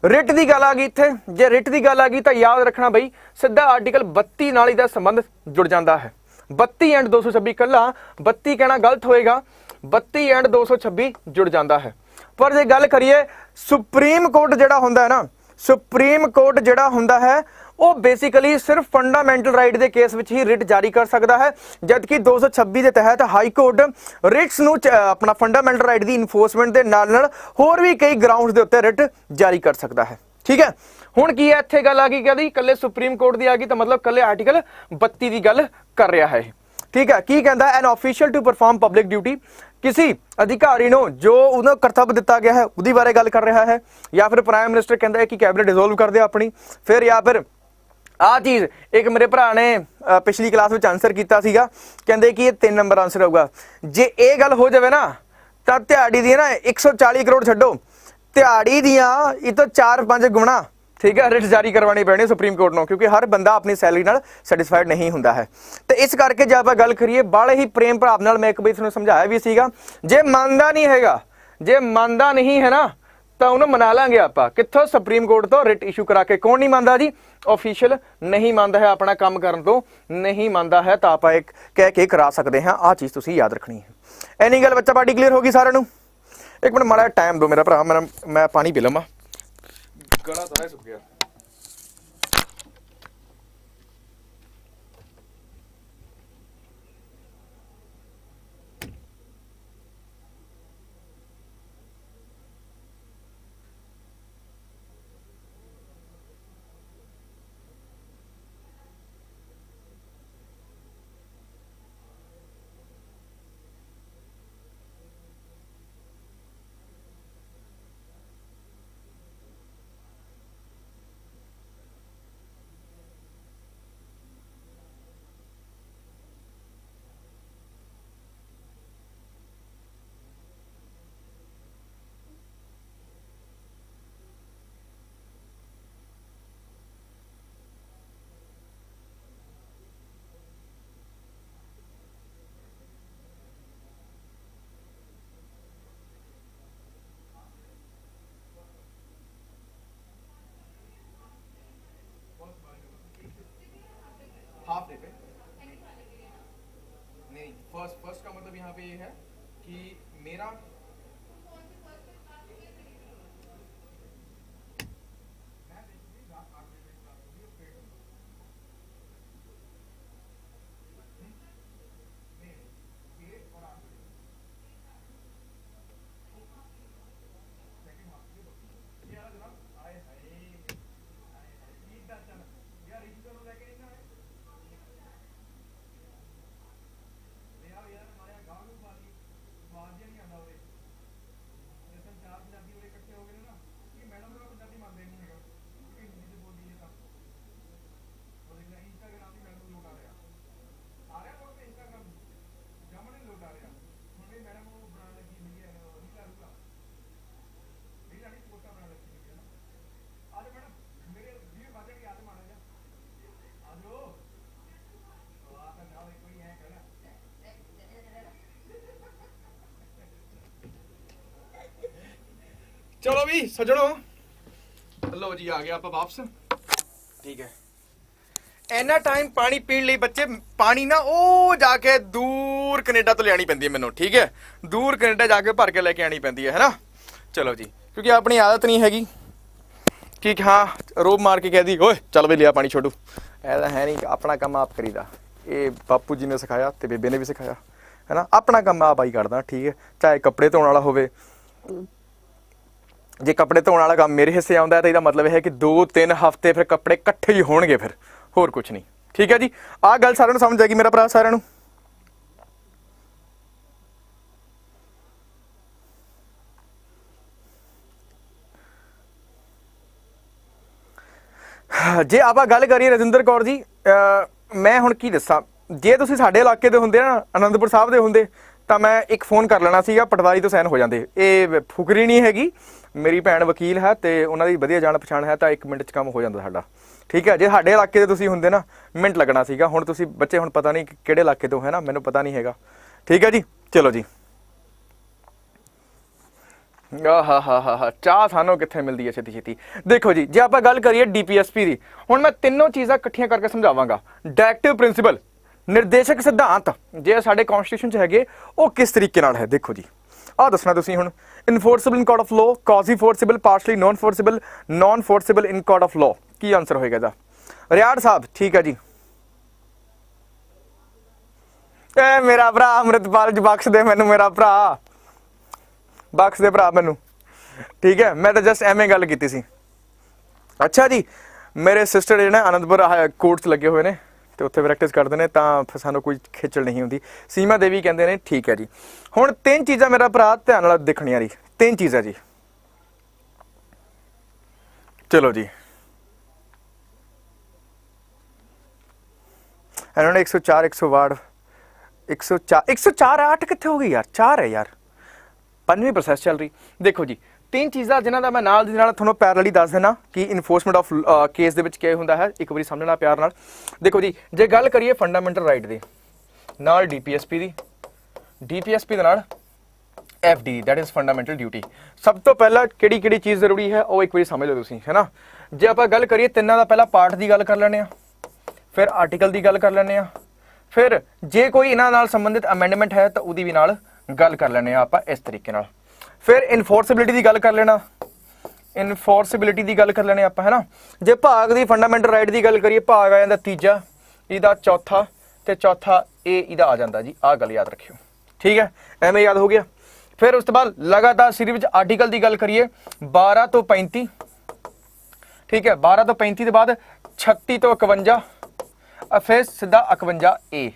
ਰਿਟ ਦੀ ਗੱਲ ਆ ਗਈ ਇੱਥੇ, ਜੇ ਰਿਟ ਦੀ ਗੱਲ ਆ ਗਈ ਤਾਂ ਯਾਦ ਰੱਖਣਾ ਬਈ, ਸਿੱਧਾ ਆਰਟੀਕਲ 32 ਨਾਲ ਹੀ ਦਾ ਸੰਬੰਧ ਜੁੜ ਜਾਂਦਾ ਹੈ। 32 ਐਂਡ 226, ਕੱਲਾ 32 ਕਹਿਣਾ ਗਲਤ ਹੋਏਗਾ, 32 ਐਂਡ 226 ਜੁੜ ਜਾਂਦਾ ਹੈ। ਪਰ ਜੇ ਗੱਲ ਕਰੀਏ ਸੁਪਰੀਮ ਕੋਰਟ ਜਿਹੜਾ ਹੁੰਦਾ ਹੈ ਨਾ, ਸੁਪਰੀਮ ਕੋਰਟ ਜਿਹੜਾ ਹੁੰਦਾ ਹੈ, ਉਹ ਬੇਸਿਕਲੀ ਸਿਰਫ ਫੰਡਾਮੈਂਟਲ ਰਾਈਟ ਦੇ ਕੇਸ ਵਿੱਚ ਹੀ ਰਿਟ ਜਾਰੀ ਕਰ ਸਕਦਾ ਹੈ, ਜਦਕਿ 226 ਦੇ ਤਹਿਤ ਹਾਈ ਕੋਰਟ ਰਿਟਸ ਨੂੰ ਆਪਣਾ ਫੰਡਾਮੈਂਟਲ ਰਾਈਟ ਦੀ ਇਨਫੋਰਸਮੈਂਟ ਦੇ ਨਾਲ ਹੋਰ ਵੀ ਕਈ ਗਰਾਊਂਡਸ ਦੇ ਉੱਤੇ ਰਿਟ ਜਾਰੀ ਕਰ ਸਕਦਾ ਹੈ, ਠੀਕ ਹੈ। ਹੁਣ ਕੀ ਹੈ, ਇੱਥੇ ਗੱਲ ਆ ਗਈ ਕਦੀ ਕੱਲੇ ਸੁਪਰੀਮ ਕੋਰਟ ਦੀ ਆ ਗਈ, ਤਾਂ ਮਤਲਬ ਕੱਲੇ ਆਰਟੀਕਲ 32 ਦੀ ਗੱਲ ਕਰ ਰਿਹਾ ਹੈ, ਠੀਕ ਹੈ। ਕੀ ਕਹਿੰਦਾ, an official to perform public duty, ਕਿਸੇ ਅਧਿਕਾਰੀ ਨੂੰ ਜੋ ਉਹਨੂੰ ਕਰਤੱਵ ਦਿੱਤਾ ਗਿਆ ਹੈ ਉਹਦੀ ਬਾਰੇ ਗੱਲ ਕਰ ਰਿਹਾ ਹੈ, ਜਾਂ ਫਿਰ ਪ੍ਰਾਈਮ ਮਿਨਿਸਟਰ ਕਹਿੰਦਾ ਹੈ ਕਿ ਕੈਬਨਿਟ ਡਿਸੋਲਵ ਕਰ ਦਿਓ ਆਪਣੀ, ਫਿਰ ਜਾਂ ਫਿਰ ਆਹ ਚੀਜ਼ ਇੱਕ ਮੇਰੇ ਭਰਾ ਨੇ ਪਿਛਲੀ ਕਲਾਸ ਵਿੱਚ ਆਨਸਰ ਕੀਤਾ ਸੀਗਾ, ਕਹਿੰਦੇ ਕਿ ਇਹ 3 ਨੰਬਰ ਆਨਸਰ ਹੋਊਗਾ। ਜੇ ਇਹ ਗੱਲ ਹੋ ਜਾਵੇ ਨਾ, ਤਾਂ ਦਿਹਾੜੀ ਦੀਆਂ ਨਾ 140 ਕਰੋੜ ਛੱਡੋ, ਦਿਹਾੜੀ ਦੀਆਂ ਇਹ ਤੋਂ 4-5 ਗੁਣਾ, ਠੀਕ ਹੈ, ਰਿਟ ਜਾਰੀ ਕਰਵਾਉਣੀ ਪੈਣੀ ਸੁਪਰੀਮ ਕੋਰਟ ਨੂੰ, ਕਿਉਂਕਿ ਹਰ ਬੰਦਾ ਆਪਣੀ ਸੈਲਰੀ ਨਾਲ ਸੈਟੀਸਫਾਈਡ ਨਹੀਂ ਹੁੰਦਾ ਹੈ। ਤੇ ਇਸ ਕਰਕੇ ਜੇ ਆਪਾਂ ਗੱਲ ਕਰੀਏ ਬਾਲੇ ਹੀ ਪ੍ਰੇਮ ਭਾਵ ਨਾਲ, ਮੈਂ ਇੱਕ ਵਾਰ ਤੁਹਾਨੂੰ ਸਮਝਾਇਆ ਵੀ ਸੀਗਾ, ਜੇ ਮੰਨਦਾ ਨਹੀਂ ਹੈਗਾ, ਜੇ ਮੰਨਦਾ ਨਹੀਂ ਹੈ ਨਾ, ਤਾਂ ਉਹਨੂੰ ਮਨਾ ਲਾਂਗੇ ਆਪਾਂ, ਕਿੱਥੋਂ, ਸੁਪਰੀਮ ਕੋਰਟ ਤੋਂ ਰਿਟ ਇਸ਼ੂ ਕਰਾ ਕੇ। ਕੌਣ ਨਹੀਂ ਮੰਨਦਾ ਜੀ, ਆਫੀਸ਼ੀਅਲ ਨਹੀਂ ਮੰਨਦਾ ਹੈ, ਆਪਣਾ ਕੰਮ ਕਰਨ ਤੋਂ ਨਹੀਂ ਮੰਨਦਾ ਹੈ, ਤਾਂ ਆਪਾਂ ਇੱਕ ਕਹਿ ਕੇ ਕਰਾ ਸਕਦੇ ਹਾਂ। ਆਹ ਚੀਜ਼ ਤੁਸੀਂ ਯਾਦ ਰੱਖਣੀ ਹੈ। ਐਨੀ ਗੱਲ ਬੱਚਾ ਪਾਰਟੀ ਕਲੀਅਰ ਹੋ ਗਈ ਸਾਰਿਆਂ ਨੂੰ? ਇੱਕ ਮਿੰਟ ਮਾੜਾ ਟਾਈਮ ਦਿਓ ਮੇਰਾ ਭਰਾ, ਮੈਂ ਪਾਣੀ ਪੀ ਲਵਾਂ, ਗਲਾ ਥੋੜਾ ਸੁੱਕ ਗਿਆ। यहाँ पे ये है कि मेरा चलो भी सजणो लो जी आ गया आप वापस ठीक है इन्ना टाइम पानी पीने ਲਈ ਬੱਚੇ ਪਾਣੀ ਨਾ ਉਹ ਜਾ ਕੇ ਦੂਰ ਕੈਨੇਡਾ ਤੋਂ ਲਿਆਣੀ ਪੈਂਦੀ ਹੈ ਮੈਨੂੰ ਠੀਕ ਹੈ ਦੂਰ ਕੈਨੇਡਾ ਜਾ ਕੇ ਭਰ ਕੇ ਲੈ ਕੇ ਆਣੀ ਪੈਂਦੀ ਹੈ ਨਾ ਚਲੋ ਜੀ ਕਿਉਂਕਿ ਆਪਣੀ ਆਦਤ ਨਹੀਂ ਹੈਗੀ ਕਿ ਹਾਂ ਰੋਬ ਮਾਰ ਕੇ ਕਹਦੀ ਓਏ ਚੱਲ ਵੇ ਲਿਆ ਪਾਣੀ ਛੋਟੂ ਐਦਾ ਹੈ ਨਹੀਂ ਆਪਣਾ ਕੰਮ ਆਪ ਕਰੀਦਾ ਇਹ ਬਾਪੂ ਜੀ ਨੇ ਸਿਖਾਇਆ ਤੇ ਬੇਬੇ ਨੇ ਵੀ ਸਿਖਾਇਆ ਹੈ ਨਾ ਆਪਣਾ ਕੰਮ ਆਪ ਆਈ ਕਰਦਾ ਠੀਕ ਹੈ ਚਾਹੇ ਕੱਪੜੇ ਧੋਣ ਵਾਲਾ ਹੋਵੇ ਜੇ ਕੱਪੜੇ ਧੋਣ ਵਾਲਾ ਕੰਮ ਮੇਰੇ ਹਿੱਸੇ ਆਉਂਦਾ ਤਾਂ ਇਹਦਾ ਮਤਲਬ ਇਹ ਹੈ ਕਿ 2-3 ਹਫ਼ਤੇ ਫਿਰ ਕੱਪੜੇ ਇਕੱਠੇ ਹੀ ਹੋਣਗੇ ਫਿਰ ਹੋਰ ਕੁਝ ਨਹੀਂ ਠੀਕ ਹੈ ਜੀ ਆਹ ਗੱਲ ਸਾਰਿਆਂ ਨੂੰ ਸਮਝ ਆਏਗੀ ਮੇਰਾ ਭਰਾ ਸਾਰਿਆਂ ਨੂੰ ਜੇ ਆਪਾਂ ਗੱਲ ਕਰੀਏ ਰਜਿੰਦਰ ਕੌਰ ਜੀ ਮੈਂ ਹੁਣ ਕੀ ਦੱਸਾਂ ਜੇ ਤੁਸੀਂ ਸਾਡੇ ਇਲਾਕੇ ਦੇ ਹੁੰਦੇ ਨਾ ਅਨੰਦਪੁਰ ਸਾਹਿਬ ਦੇ ਹੁੰਦੇ ਤਾਂ ਮੈਂ ਇੱਕ ਫੋਨ ਕਰ ਲੈਣਾ ਸੀਗਾ ਪਟਵਾਰੀ ਤੋਂ ਸਾਈਨ ਹੋ ਜਾਂਦੇ ਇਹ ਫੁਕਰੀ ਨਹੀਂ ਹੈਗੀ ਮੇਰੀ ਭੈਣ ਵਕੀਲ ਹੈ ਤੇ ਉਹਨਾਂ ਦੀ ਵਧੀਆ ਜਾਣ ਪਛਾਣ ਹੈ ਤਾਂ 1 ਮਿੰਟ 'ਚ ਕੰਮ ਹੋ ਜਾਂਦਾ ਸਾਡਾ ਠੀਕ ਹੈ ਜੇ ਸਾਡੇ ਇਲਾਕੇ ਦੇ ਤੁਸੀਂ ਹੁੰਦੇ ਨਾ ਮਿੰਟ ਲੱਗਣਾ ਸੀਗਾ ਹੁਣ ਤੁਸੀਂ ਬੱਚੇ ਹੁਣ ਪਤਾ ਨਹੀਂ ਕਿਹੜੇ ਇਲਾਕੇ ਤੋਂ ਹੈ ਨਾ ਮੈਨੂੰ ਪਤਾ ਨਹੀਂ ਹੈਗਾ ਠੀਕ ਹੈ ਜੀ ਚਲੋ ਜੀ ਆਹਾ ਚਾਹ ਸਾਨੂੰ ਕਿੱਥੇ ਮਿਲਦੀ ਹੈ ਛੇਤੀ ਛੇਤੀ ਦੇਖੋ ਜੀ ਜੇ ਆਪਾਂ ਗੱਲ ਕਰੀਏ DPSP ਦੀ ਹੁਣ ਮੈਂ ਤਿੰਨੋਂ ਚੀਜ਼ਾਂ ਇਕੱਠੀਆਂ ਕਰਕੇ ਸਮਝਾਵਾਂਗਾ ਡਾਇਰੈਕਟਿਵ ਪ੍ਰਿੰਸੀਪਲ ਨਿਰਦੇਸ਼ਕ ਸਿਧਾਂਤ ਜੇ ਸਾਡੇ ਕਨਸਟੀਟਿਊਸ਼ਨ 'ਚ ਹੈਗੇ ਉਹ ਕਿਸ ਤਰੀਕੇ ਨਾਲ ਹੈ ਦੇਖੋ ਜੀ ਆਹ ਦੱਸਣਾ ਤੁਸੀਂ ਹੁਣ enforceable in court of law quasi forceable partially non forceable in court of law ਕੀ ਆਨਸਰ ਹੋਏਗਾ ਇਹਦਾ ਰਿਆੜ ਸਾਹਿਬ ਠੀਕ ਹੈ ਜੀ ਇਹ ਮੇਰਾ ਭਰਾ ਅੰਮ੍ਰਿਤਪਾਲ ਜੀ ਬਖਸ਼ ਦੇ ਮੈਨੂੰ ਮੇਰਾ ਭਰਾ ਬਖਸ਼ ਦੇ ਭਰਾ ਮੈਨੂੰ ਠੀਕ ਹੈ ਮੈਂ ਤਾਂ ਜਸਟ ਐਵੇਂ ਗੱਲ ਕੀਤੀ ਸੀ ਅੱਛਾ ਜੀ ਮੇਰੇ ਸਿਸਟਰ ਜਿਹੜੇ ਨਾ ਅਨੰਦਪੁਰ ਕੋਰਟਸ ਲੱਗੇ ਹੋਏ ਨੇ ਤੇ ਉੱਥੇ ਪ੍ਰੈਕਟਿਸ ਕਰਦੇ ਨੇ ਤਾਂ ਫਿਰ ਸਾਨੂੰ ਕੋਈ ਖੇਚਲ ਨਹੀਂ ਹੁੰਦੀ ਸੀਮਾ ਦੇਵੀ ਕਹਿੰਦੇ ਨੇ ਠੀਕ ਹੈ ਜੀ ਹੁਣ 3 ਚੀਜ਼ਾਂ ਮੇਰਾ ਭਰਾ ਧਿਆਨ ਨਾਲ ਦੇਖਣੀਆਂ ਰਹੀ 3 ਚੀਜ਼ਾਂ ਜੀ ਚਲੋ ਜੀ ਇਹਨਾਂ ਨੇ 104 104 104 8 ਕਿੱਥੇ ਹੋ ਗਈ ਯਾਰ 4 ਹੈ ਯਾਰ 5ਵੀਂ ਪ੍ਰੋਸੈਸ ਚੱਲ ਰਹੀ ਦੇਖੋ ਜੀ 3 ਚੀਜ਼ਾਂ ਜਿਨ੍ਹਾਂ ਦਾ ਮੈਂ ਨਾਲ ਦੀ ਨਾਲ ਤੁਹਾਨੂੰ ਪੈਰਲਲੀ ਦੱਸ ਦੇਣਾ ਕਿ ਇਨਫੋਰਸਮੈਂਟ ਆਫ ਕੇਸ ਦੇ ਵਿੱਚ ਕੀ ਹੁੰਦਾ ਹੈ ਇੱਕ ਵਾਰੀ ਸਮਝਣਾ ਪਿਆਰ ਨਾਲ ਦੇਖੋ ਜੀ ਜੇ ਗੱਲ ਕਰੀਏ ਫੰਡਾਮੈਂਟਲ ਰਾਈਟ ਦੀ ਨਾਲ DPSP ਦੇ ਨਾਲ FD that is fundamental duty ਸਭ ਤੋਂ ਪਹਿਲਾਂ ਕਿਹੜੀ ਚੀਜ਼ ਜ਼ਰੂਰੀ ਹੈ ਉਹ ਇੱਕ ਵਾਰੀ ਸਮਝ ਲਓ ਤੁਸੀਂ ਹੈ ਨਾ ਜੇ ਆਪਾਂ ਗੱਲ ਕਰੀਏ ਤਿੰਨਾਂ ਦਾ ਪਹਿਲਾਂ ਪਾਰਟ ਦੀ ਗੱਲ ਕਰ ਲੈਂਦੇ ਆ ਫਿਰ ਆਰਟੀਕਲ ਦੀ ਗੱਲ ਕਰ ਲੈਂਦੇ ਆ ਫਿਰ ਜੇ ਕੋਈ ਇਹਨਾਂ ਨਾਲ ਸੰਬੰਧਿਤ ਅਮੈਂਡਮੈਂਟ ਹੈ ਤਾਂ ਉਹਦੀ ਵੀ ਨਾਲ ਗੱਲ ਕਰ ਲੈਂਦੇ ਆ ਆਪਾਂ ਇਸ ਤਰੀਕੇ ਨਾਲ ਫਿਰ ਇਨਫੋਰਸੇਬਿਲਿਟੀ ਦੀ ਗੱਲ ਕਰ ਲੈਣਾ ਆਪਾਂ ਹੈ ਨਾ ਜੇ ਭਾਗ ਦੀ ਫੰਡਾਮੈਂਟਲ ਰਾਈਟ ਦੀ ਗੱਲ ਕਰੀਏ ਭਾਗ ਆ ਜਾਂਦਾ ਤੀਜਾ ਇਹਦਾ ਚੌਥਾ ਤੇ ਚੌਥਾ ਇਹ ਇਹਦਾ ਆ ਜਾਂਦਾ ਜੀ ਆਹ ਗੱਲ ਯਾਦ ਰੱਖਿਓ ਠੀਕ ਹੈ ਐਵੇਂ ਯਾਦ ਹੋ ਗਿਆ ਫਿਰ ਉਸ ਤੋਂ ਬਾਅਦ ਲਗਾਤਾਰ ਸੀਰੀ ਵਿੱਚ ਆਰਟੀਕਲ ਦੀ ਗੱਲ ਕਰੀਏ 12 ਤੋਂ 35 ਠੀਕ ਹੈ 12 ਤੋਂ 35 ਦੇ ਬਾਅਦ 36 ਤੋਂ 51 ਫਿਰ ਸਿੱਧਾ 51A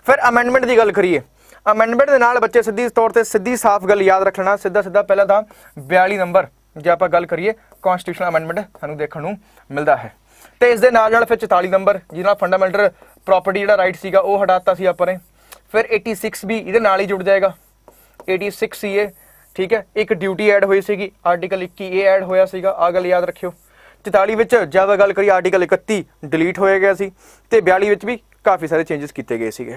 ਫਿਰ ਅਮੈਂਡਮੈਂਟ ਦੀ ਗੱਲ ਕਰੀਏ ਅਮੈਂਡਮੈਂਟ ਦੇ ਨਾਲ ਬੱਚੇ ਸਿੱਧੀ ਤੌਰ ਤੇ ਸਿੱਧੀ ਸਾਫ਼ ਗੱਲ ਯਾਦ ਰੱਖਣਾ ਸਿੱਧਾ ਪਹਿਲਾਂ ਤਾਂ 42 ਨੰਬਰ ਜੇ ਆਪਾਂ ਗੱਲ ਕਰੀਏ ਕਨਸਟੀਟਿਊਸ਼ਨਲ ਅਮੈਂਡਮੈਂਟ ਸਾਨੂੰ ਦੇਖਣ ਨੂੰ ਮਿਲਦਾ ਹੈ ਤੇ ਇਸ ਦੇ ਨਾਲ ਫਿਰ 44 ਨੰਬਰ ਜਿਹਦੇ ਨਾਲ ਫੰਡਾਮੈਂਟਲ ਪ੍ਰਾਪਰਟੀ ਜਿਹੜਾ ਰਾਈਟ ਸੀਗਾ ਉਹ ਹਟਾਤਾ ਸੀ ਆਪਾਂ ਨੇ ਫਿਰ 86B ਇਹਦੇ ਨਾਲ ਹੀ ਜੁੜ ਜਾਏਗਾ 86CA ਠੀਕ ਹੈ ਇੱਕ ਡਿਊਟੀ ਐਡ ਹੋਈ ਸੀਗੀ ਆਰਟੀਕਲ 21A ਐਡ ਹੋਇਆ ਸੀਗਾ ਆਹ ਗੱਲ ਯਾਦ ਰੱਖਿਓ 44 ਵਿੱਚ ਜਦ ਗੱਲ ਕਰੀਏ ਆਰਟੀਕਲ 31 ਡਿਲੀਟ ਹੋਇਆ ਗਿਆ ਸੀ ਤੇ 42 ਵਿੱਚ ਵੀ ਕਾਫੀ ਸਾਰੇ ਚੇਂਜਸ ਕੀਤੇ ਗਏ ਸੀਗੇ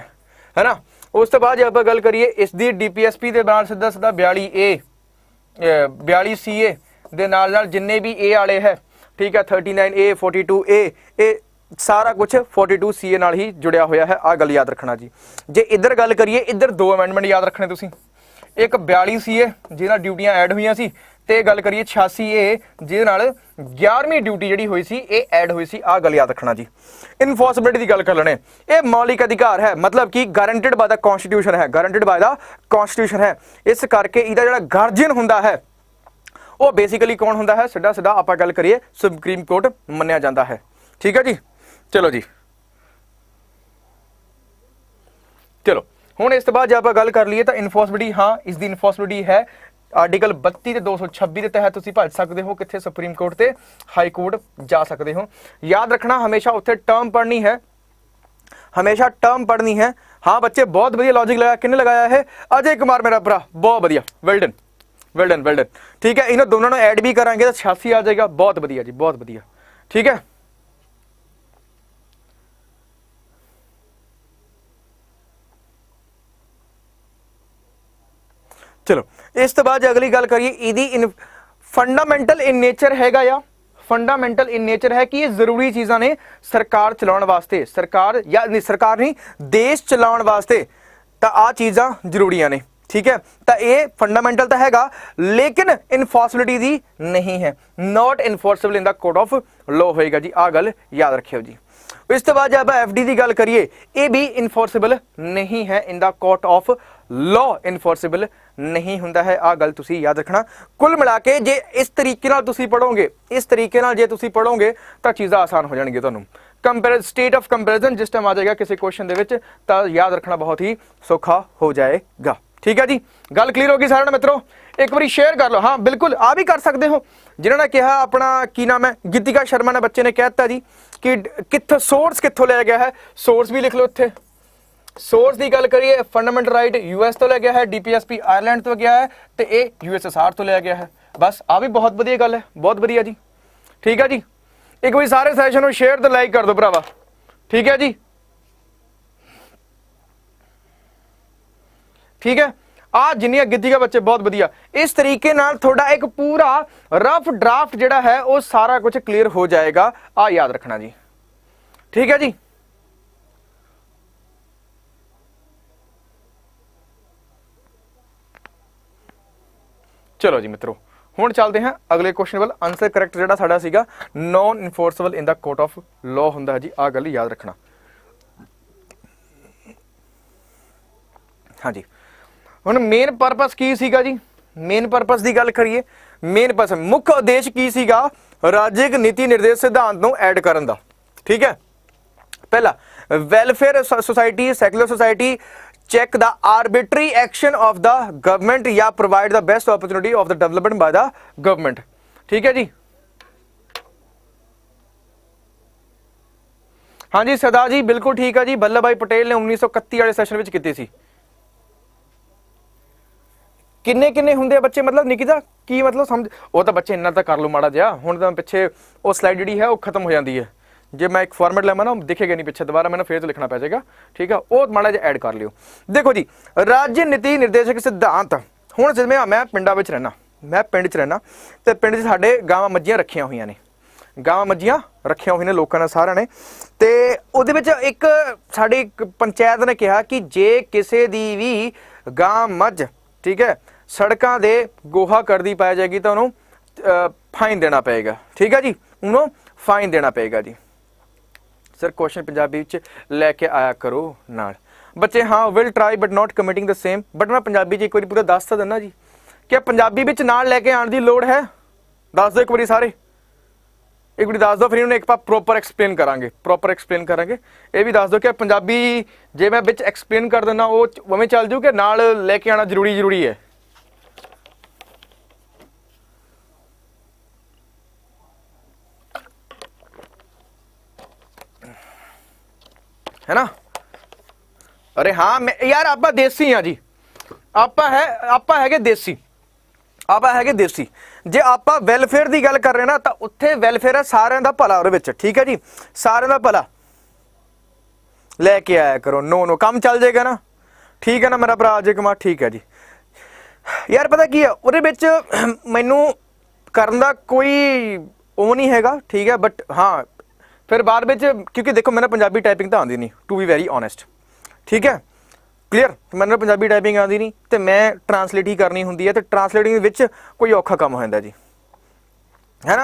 ਹੈ ਨਾ ਉਸ ਤੋਂ ਬਾਅਦ ਜੇ ਆਪਾਂ ਗੱਲ ਕਰੀਏ ਇਸ ਦੀ DPSP ਦੇ ਨਾਲ ਸਿੱਧਾ 42CA ਦੇ ਨਾਲ ਜਿੰਨੇ ਵੀ A ਵਾਲੇ ਹੈ ਠੀਕ ਹੈ 39A 42A ਇਹ सारा कुछ 42 CA नाल ही जुड़िया होया है, आ गल याद रखना जी। जे इधर गल करिए, इधर दो अमेंडमेंट याद रखने तुसीं, एक 42 CA जिहदे नाल ड्यूटियां ऐड हुई सी, ते गल करिए 86A जिहदे नाल 11वीं ड्यूटी जिहड़ी हुई सी ये ऐड हुई सी, आ गल याद रखना जी। इनफोर्सबिलिटी की गल कर लेने, ये मौलिक अधिकार है, मतलब कि गारंटेड बाय द कॉन्स्टिट्यूशन है, गारंटेड बाय द कॉन्स्टिट्यूशन है, इस करके इहदा जिहड़ा गार्जियन हुंदा है वो बेसिकली कौन हुंदा है, सीधा सीधा आपां गल करिए सुप्रीम कोर्ट मन्निया जाता है। ठीक है जी, चलो जी, चलो हुण इस तो बाद जब आप गल कर लीए तो इनफोर्सबिलिटी, हाँ इसकी इनफोर्सबिलिटी है आर्टिकल 32 ते 226 के तहत तुसीं भज सकते हो, कित्थे सुप्रीम कोर्ट ते हाई कोर्ट जा सकते हो। याद रखना हमेशा उत्थे टर्म पढ़नी है, हमेशा टर्म पढ़नी है। हाँ बच्चे बहुत बढ़िया लॉजिक लगाया, किन्ने लगाया है, अजय कुमार मेरा भरा, बहुत बढ़िया, well done well done well done. ठीक है, इन्होंने दोनों ऐड भी करांगे तो 86 आ जाएगा, बहुत बढ़िया जी, बहुत बढ़िया। ठीक है, चलो इस तो बाद अगली गल करिए, इहदी फंडामेंटल इन नेचर हैगा या फंडामेंटल इन नेचर है कि ये जरूरी चीज़ां ने सरकार चलाउण वास्ते, सरकार या नहीं, सरकार नहीं देश चलाउण वास्ते तो आ चीज़ां जरूरियां ने। ठीक है, तो ये फंडामेंटल तो हैगा लेकिन इनफोर्सबिलिटी दी नहीं है, not enforceable in the court of law होएगा जी, आ गल याद रखियो जी। इस तो बाद जब FD की गल करिए, ये भी इनफोर्सेबल नहीं है, in the court of law enforceable नहीं हुंदा है, आ गल तुसी याद रखना। कुल मिला के जे इस तरीके नाल तुसी पढ़ोगे, इस तरीके नाल जे तुसी पढ़ोगे तो चीज़ां आसान हो जाएंगी तुहानूं। कंपेयर स्टेट ऑफ कंपेरिजन जिस टाइम आ जाएगा किसी क्वेश्चन दे विच तो याद रखना बहुत ही सौखा हो जाएगा। ठीक है जी, गल क्लीयर होगी सारे मित्रों, एक बार शेयर कर लो। हाँ बिल्कुल, आ भी कर सकते हो, जिन्होंने कहा अपना की नाम है गीतिका शर्मा ने बच्चे ने कहता जी कि कित्थों सोर्स कित्थों लिया गया है, सोर्स भी लिख लो इत्थे। सोर्स की गल करिए, फंडामेंटल राइट US तो लिया गया है, DPSP आयरलैंड तो गया है, तो ये USSR तो लिया गया है। बस आ भी बहुत बढ़िया गल है, बहुत बढ़िया जी। ठीक है जी, एक बार सारे सैशन को शेयर तो लाइक कर दो भरावा। ठीक है जी, ठीक है, आ जिन्नियां गिद्दी के बच्चे बहुत बढ़िया, इस तरीके नाल थोड़ा एक पूरा रफ ड्राफ्ट जिहड़ा है वो सारा कुछ क्लियर हो जाएगा, आ याद रखना जी। ठीक है जी, चलो जी मित्रों, हुण चलते हैं अगले क्वेश्चन वाल। आंसर करैक्ट जिहड़ा साडा सीगा non enforceable in the court of law हुंदा है जी, आ गल याद रखना। हाँ जी, हुण मेन परपस की सीगा जी, मेन परपस की गल करिए, मेन पर्पस मुख्य उद्देश्य की सीगा, राजयिक नीति निर्देश सिद्धांत नूं ऐड करन दा। ठीक है, पहला welfare society, secular society check the arbitrary action of the government या provide the best opportunity of the development by the government. ठीक है जी, हाँ जी सरदार जी बिल्कुल ठीक है जी, वल्लभ भाई पटेल ने 1931 वाले सैशन विच कीती सी। किन्ने किन्ने हुंदे बच्चे, मतलब निकिता की मतलब समझ, वो तो बच्चे इन्ना तो कर लो माड़ा जिहा, हुण तो पिछे वो स्लाइड जिहड़ी है वो खत्म हो जाती है, जे मैं एक फॉर्मेट लवां ना दिखेगा नहीं पिछे, दोबारा मैंने फिर तो लिखना पै जाएगा। ठीक है, वो माड़ा जिहा ऐड कर लियो। देखो जी, राज्य नीति निर्देशक सिद्धांत, हुण जिवें मैं पिंडां विच रहना, मैं पिंड च रहना, तो पिंड च साडे गावां मੱਝੀਆਂ रखियां हुई ने, गावां मੱਝੀਆਂ रखियां हुई ने लोगों ने सारिਆਂ ने, ते उहदे विच एक साडी पंचायत ने कहा कि जे किसी दी भी गां मੱਝ, ठीक है, सड़कों दे गोहा करदी पाई जाएगी तो उन्होंने फाइन देना पएगा। ठीक है जी, उन्होंने फाइन देना पएगा जी। सर क्वेश्चन पंजाबी लैके आया करो नाल बच्चे, हाँ will try but not committing the same, but मैं पंजाबी एक बार पूरा दस तो दिना जी, क्या पंजाबी विच नाल लैके आने की लोड़ है, दस दो एक बार सारे, एक बार दस दो, फिर उन्हें एक बार प्रॉपर एक्सप्लेन करांगे, प्रॉपर एक्सप्लेन करांगे। ये भी दस दो कि पंजाबी जे मैं विच एक्सप्लेन कर देना वो उवें चल जू कि नाल लैके आना जरूरी है। है ना, अरे हाँ मैं यार आप देसी हाँ जी, आप है देसी, आप है देसी। जे आप वैलफेयर की गल कर रहे ना तो उत्थे वैलफेयर है सारे का भला उहदे विच। ठीक है जी, सारे का भला लैके आया करो, नो नो काम चल जाएगा ना। ठीक है ना मेरा भरा अजय कुमार, ठीक है जी। यार पता की है उहदे विच मैनू करन दा कोई वो नहीं हैगा, ठीक है, बट हाँ फिर बाद में, क्योंकि देखो मैंने पंजाबी टाइपिंग तो आती नहीं, टू बी वैरी ऑनेस्ट, ठीक है, क्लीयर, मैंने पंजाबी टाइपिंग आती नहीं, तो मैं ट्रांसलेट ही करनी होंगी है, तो ट्रांसलेटिंग विच कोई औखा काम हो जाता जी, है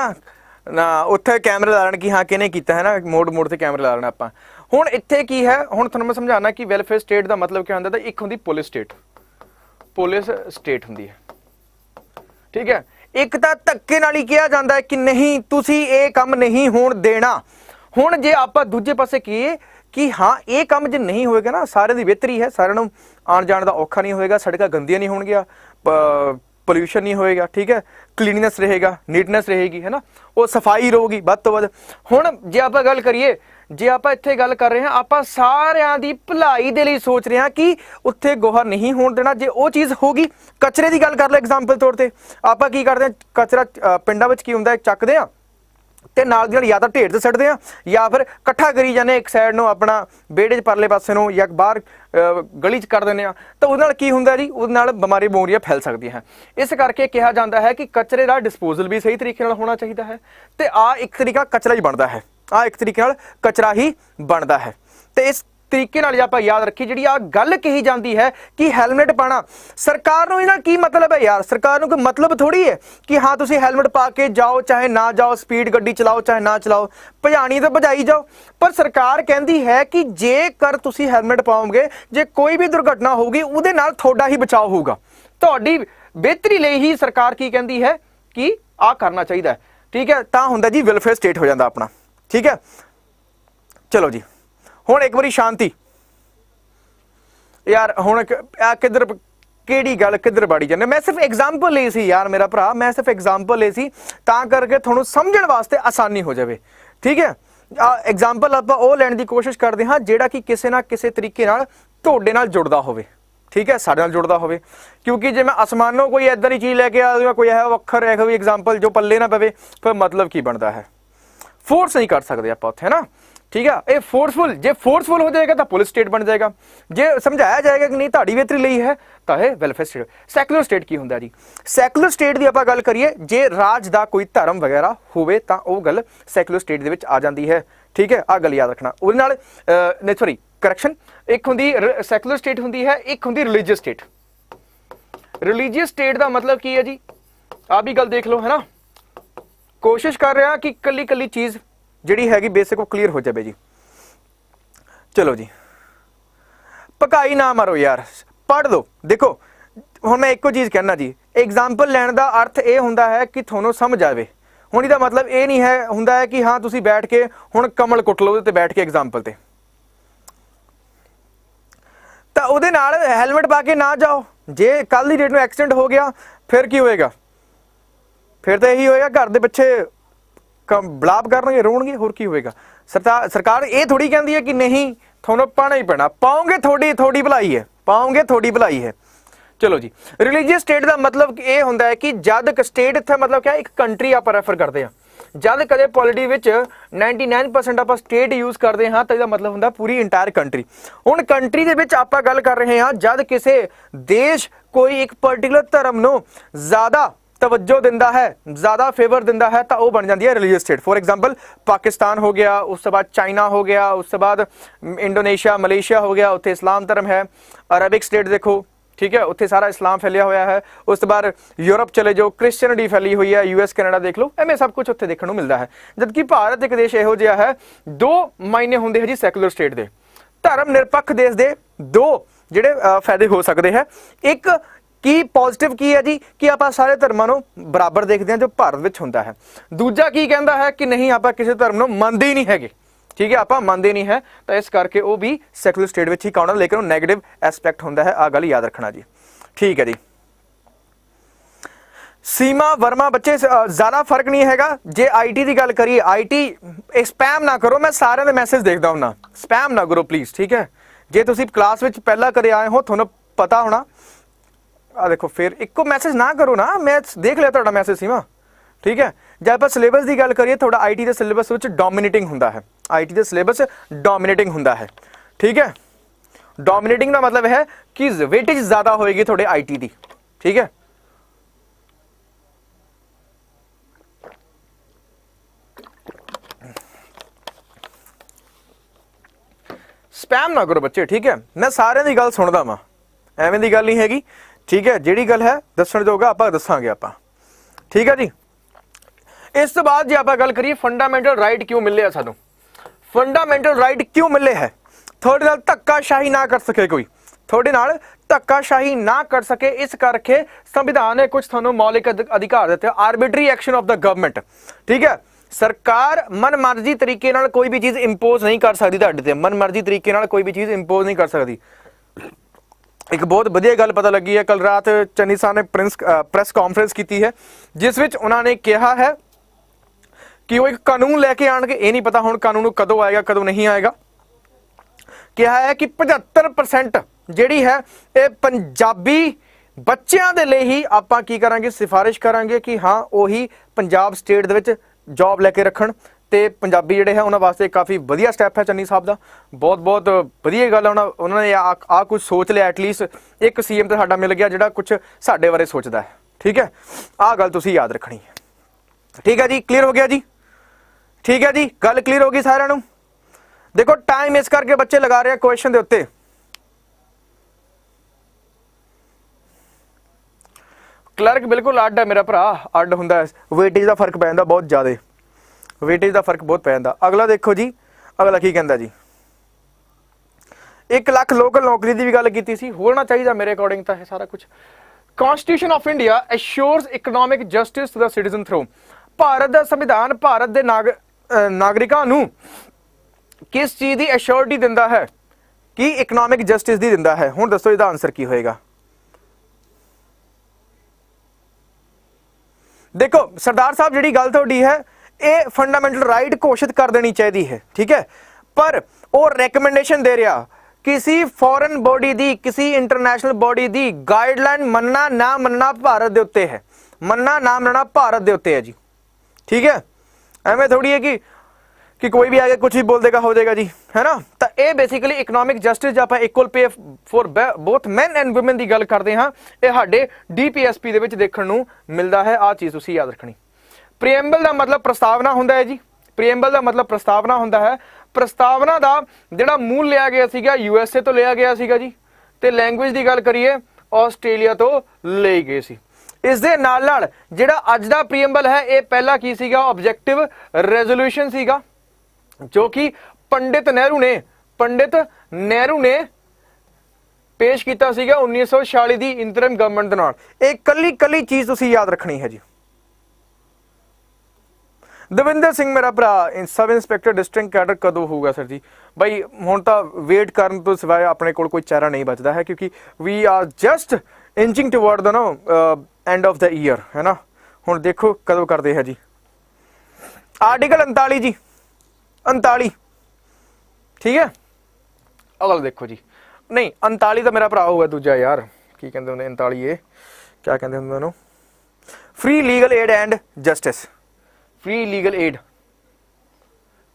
ना उत्थे कैमरे ला लेने कि हाँ किने कीता, है ना, मोड़ मोड़ से कैमरे ला लेना आपां। हुण इत्थे की है, हुण तुहानूं मैं समझाना कि वैलफेयर स्टेट का मतलब क्या होंदा, एक होंदी पुलिस स्टेट होंदी है, ठीक है। एक तो धक्के नाल ही कहा जाता है कि नहीं तुसी ये काम नहीं होण देना। हुण जे आपां दूजे पासे कीए कि हाँ ये काम जे नहीं होएगा ना, सारे दी बेहतरी है, सारे नूं आण जाण दा औखा नहीं होएगा, सड़कां गंदियां नहीं होणगियां, पोल्यूशन नहीं होएगा, ठीक है, क्लीननेस रहेगा, नीटनेस रहेगी, है ना, वो सफाई रहेगी वध तो वध। हुण जे आपां गल करिए, जे आपां इत्थे गल कर रहे हैं, आपां सारियां दी भलाई दे लई सोच रहे हैं कि उत्थे गोहा नहीं होण देना। जे वो चीज़ होगी, कचरे की गल कर लो एग्जाम्पल तौर पर, आपां की करदे हैं, कचरा पिंडां विच की हुंदा है, चकदे आ ते नाल दी नाल या तो ढेर ते सट्टदे आ या फिर इकट्ठा करी जाने एक साइड नूं अपना बेड़े परले पासे नूं या बाहर गली च कर दिंदे आ, तो उहदे नाल की हुंदा जी, उहदे नाल बीमारी बमूरियां फैल सकदियां हैं। इस करके कहा जाता है कि कचरे का डिस्पोजल भी सही तरीके नाल होना चाहिए है, तो आ एक तरीका कचरा ही बनता है, आ एक तरीके नाल कचरा ही बनता है। तो इस तरीके नाल आपां याद रखी जी आ गल कही जाती है कि हैलमेट पाना, सरकार नूं इहदा की मतलब है यार, सरकार नूं कोई मतलब थोड़ी है कि हाँ तुसीं हैलमेट पा के जाओ चाहे ना जाओ, स्पीड गड्डी चलाओ चाहे ना चलाओ, भजानी तो भजाई जाओ, पर सरकार कहती है कि जेकर तुसीं हैलमेट पाओगे, जे कोई भी दुर्घटना होगी उहदे नाल तुहाडा ही बचाव होगा, तुहाडी बेहतरी लई ही सरकार की कहती है कि आ करना चाहिए, ठीक है, तां हुंदा जी वेलफेयर स्टेट हो जाता अपना, ठीक है। चलो जी, हुण एक बारी शांति यार, हुण किधर केड़ी गल किधर बाड़ी जाने, मैं सिर्फ एग्जाम्पल ली सी यार मेरा भरा, मैं सिर्फ एग्जाम्पल ली सी तां करके तुहानूं समझण वास्ते आसानी हो जाए, ठीक है। एग्जाम्पल आपां ओह लैण दी कोशिश करदे हां जिहड़ा कि किसी ना किसी तरीके नाल तुहाडे नाल जुड़दा होवे, ठीक है, साडे नाल जुड़दा होवे, क्योंकि जे मैं आसमानों कोई इदां दी चीज़ लैके आ जाऊँ, कोई है अखर है कोई एग्जाम्पल जो पल्ले ना पवे, फिर मतलब की बनता है, फोर्स नहीं कर सकते आप उत्थे, है ना, ठीक है। ये फोर्सफुल, जे फोर्सफुल हो जाएगा तो पुलिस स्टेट बन जाएगा, जे समझाया जाएगा कि नहीं ताड़ी बेहतरी लई है तो है वेलफेयर स्टेट। सैकुलर स्टेट की हुंदा जी, सैकुलर स्टेट की आपां गल करिए, जे राज दा कोई धर्म वगैरह होवे तां ओह गल सैकुलर स्टेट दे विच आ जाती है, ठीक है, आ गल याद रखना। उहदे नाल नहीं सॉरी करैक्शन, एक हुंदी सैकुलर स्टेट हुंदी है, एक हुंदी रिलीजियस स्टेट। रिलीजियस स्टेट का मतलब की है जी, आ भी गल देख लो, है ना, कोशिश कर रहा कि कली कली चीज़ जिहड़ी हैगी बेसिक वो क्लीयर हो जाए जी। चलो जी, पकाई ना मारो यार, पढ़ दो। देखो हुण मैं एको चीज़ कहना जी, एग्जाम्पल लैण दा अर्थ ये हुंदा है कि थोनों समझ आवे। हुण इहदा मतलब ये नहीं है हुंदा है कि हाँ तुसीं बैठ के हुण कमल कुट लो ते बैठ के एग्जाम्पल ते, तां उहदे नाल हैलमेट पा के ना जाओ, जे कल दी डेट में एक्सीडेंट हो गया फिर की होएगा, फिर तो यही होएगा घर दे बच्चे बलाप करनगे रोणगे, होर की होएगा। सरकार ये थोड़ी कहती है कि नहीं थोनों पाना ही पैना, पाओगे थोड़ी थोड़ी भलाई है, पाओगे थोड़ी भलाई है। चलो जी, रिलीजियस स्टेट का मतलब ये होंदा है कि जद स्टेट इत्थे मतलब क्या एक कंट्री आप रेफर करते हैं, जद कदे पॉलिटी विच 99% आप स्टेट यूज करते हाँ तो इसका मतलब होंदा पूरी इंटायर कंट्री। हुण कंट्री दे विच आपां गल कर रहे हैं, जद किसी देश कोई एक पर्टिकुलर धर्म नूं ज़्यादा तवज्जो दिंदा है, ज़्यादा फेवर दिंदा है, तो वह बन जाती है religious state. For example Pakistan हो गया, उसके बाद चाइना हो गया, उसके बाद इंडोनेशिया मलेशिया हो गया, उत्थे इस्लाम धर्म है। अरबिक स्टेट देखो, ठीक है, उत्थे सारा इस्लाम फैलिया होया है। उसके बाद यूरोप चले जाओ, क्रिश्चियनिटी फैली हुई है, यूएस कनाडा देख लो, एवें सब कुछ उत्थे देखने को मिलता है। जबकि भारत एक देश इहो जिहा है, दो मायने होंदे है जी सैकुलर स्टेट दे, धर्म निरपक्ष देश दे दो जिहड़े फायदे हो सकते हैं। एक की पॉजिटिव की है जी कि आप सारे धर्मां नूं बराबर देखते हैं जो भारत विच हुंदा है। दूजा की कहता है कि नहीं आप किसी धर्म नूं मनदे ही नहीं हैगे, ठीक है, आप मनदे नहीं है, तो इस करके वो भी secular state which he count है, लेकिन वो नैगेटिव एस्पैक्ट हुंदा है, आ गल याद रखना जी, ठीक है जी। सीमा वर्मा बच्चे ज़्यादा फर्क नहीं हैगा। जे IT की गल करिए, IT स्पैम ना करो, मैं सारे मैसेज देखता हूं ना, स्पैम ना करो प्लीज़, ठीक है। जे तुसीं क्लास विच पहला कदे आए हो तुहानूं पता होना, आ देखो फिर इको मैसेज ना करो ना, मैं देख लिया तुहाडा मैसेज सीमा, ठीक है। जब आप सिलेबस की गल करिए, थोड़ा IT के सिलेबस विच डोमिनेटिंग हुंदा है, IT के सिलेबस डोमिनेटिंग हुंदा है, ठीक है। डोमिनेटिंग का मतलब है कि वेटेज ज़्यादा होएगी थोड़े IT की, ठीक है। स्पैम ना करो बच्चे, ठीक है। मैं सारे दी गल सुनदा वां, एवें दी गल नहीं हैगी, ठीक है। जिहड़ी गल है दस्सण जोगा आपां दस्सांगे आपां, ठीक है जी। इस तो बाद जे आपां गल करिए फंडामेंटल राइट क्यों मिले सानू, फंडामेंटल राइट क्यों मिले है, थोड़े नाल धक्काशाही ना कर सके कोई, थोड़े नाल धक्काशाही ना कर सके, इस करके संविधान ने कुछ थानू मौलिक अधिकार दिते। Arbitrary action of the government, ठीक है। सरकार मन मर्जी तरीके नाल कोई भी चीज़ इंपोज नहीं कर सकती तुहाडे ते, मन मर्जी तरीके नाल कोई भी चीज़ इंपोज नहीं कर सकती। एक बहुत वधिया गल पता लगी है, कल रात चन्नी साहब ने प्रेस कॉन्फ्रेंस की है, जिस विच उन्होंने कहा है कि वो एक कानून लैके आएंगे, ये नहीं पता हुण कानून कदों आएगा कदों नहीं आएगा। कहा है कि 75% जिहड़ी है ये पंजाबी बच्चों के लिए ही आपां की करांगे, सिफारिश करांगे कि हाँ वही Punjab state they which job लैके रखण, ते पंजाबी जिहड़े है उन्हां वास्ते काफ़ी वधिया स्टैप है चन्नी साहब दा, बहुत बहुत वधिया गल है। उन्होंने आ कुछ सोच लिया, एटलीस्ट एक सीएम तो साडा मिल गया जिहड़ा कुछ साडे बारे सोचदा है, ठीक है। आ गल तुसीं याद रखनी है, ठीक है जी। क्लीयर हो गया जी, ठीक है जी, गल क्लीयर हो गई सारिਆਂ ਨੂੰ। देखो टाइम इस करके बच्चे लगा रहे हैं क्वेश्चन के उत्ते, क्लर्क बिल्कुल अड है मेरा भरा, अड हुंदा है, वेटेज का फर्क पै जांदा बहुत ज़्यादा, वेटेज का फर्क बहुत पै जांदा। अगला देखो जी, अगला की कहंदा जी 1 लाख लोकल नौकरी की भी गल की सी, होना चाहिए मेरे अकॉर्डिंग तो है सारा कुछ। Constitution of India assures economic justice to the citizen through, Bharat का संविधान भारत के नागरिकों नूं किस चीज़ की एश्योरिटी दिंदा है कि इकनॉमिक जस्टिस दी दिंदा है। हुण दसो इसदा आंसर की होएगा। देखो सरदार साहब जिहड़ी गल तुहाडी है ये फंडामेंटल राइट घोषित कर देनी चाहिए है, ठीक है, पर वो रिकमेंडेशन दे रहा किसी फॉरेन बॉडी दी, किसी इंटरनेशनल बॉडी दी गाइडलाइन मनना ना मनना भारत दे उत्ते है, मनना ना मनना भारत दे उत्ते है जी, ठीक है। एवें थोड़ी है कि कोई भी आगे कुछ भी बोल देगा हो जाएगा जी, है ना। तो ये बेसिकली इकनॉमिक जस्टिस जो आप equal pay for both man and women की गल करते हाँ, ये साडे DPSP दे विच देखण नूं मिलदा है। आ चीज़ तुसीं याद रखनी। प्रीएम्बल का मतलब प्रस्तावना हुंदा है जी, प्रीएम्बल का मतलब प्रस्तावना हुंदा है। प्रस्तावना का जिहड़ा मूल लिया गया सीगा USA तो लिया गया सीगा जी, ते लैंग्वेज की गल करिए आस्ट्रेलिया तो ले गए सी। इस दे नाल नाल जिहड़ा अज दा प्रीएम्बल है ये पहला की सीगा ऑब्जेक्टिव रेजोल्यूशन सीगा, जो कि पंडित नेहरू ने पेश किया 1946 की इंतरिम गवर्नमेंट दे नाल। एक कली चीज़ तुसीं याद रखनी है जी। दविंदर सिंह मेरा भरा सब इंस्पैक्टर डिस्ट्रिक्ट कैडर कदों होगा सर जी? भाई हुण तां वेट करन तो सिवाय अपने कोल कोई चारा नहीं बचता है, क्योंकि we are just inching toward the no end of the year, है ना। हुण देखो कदों करते हैं जी। आर्टिकल 39 जी, 39, ठीक है। अगला देखो जी, नहीं 39 तो मेरा भरा होगा दूजा यार, की कहते होंगे 39 ये क्या कहते होंगे उन्होंने, free legal aid and justice, free legal aid.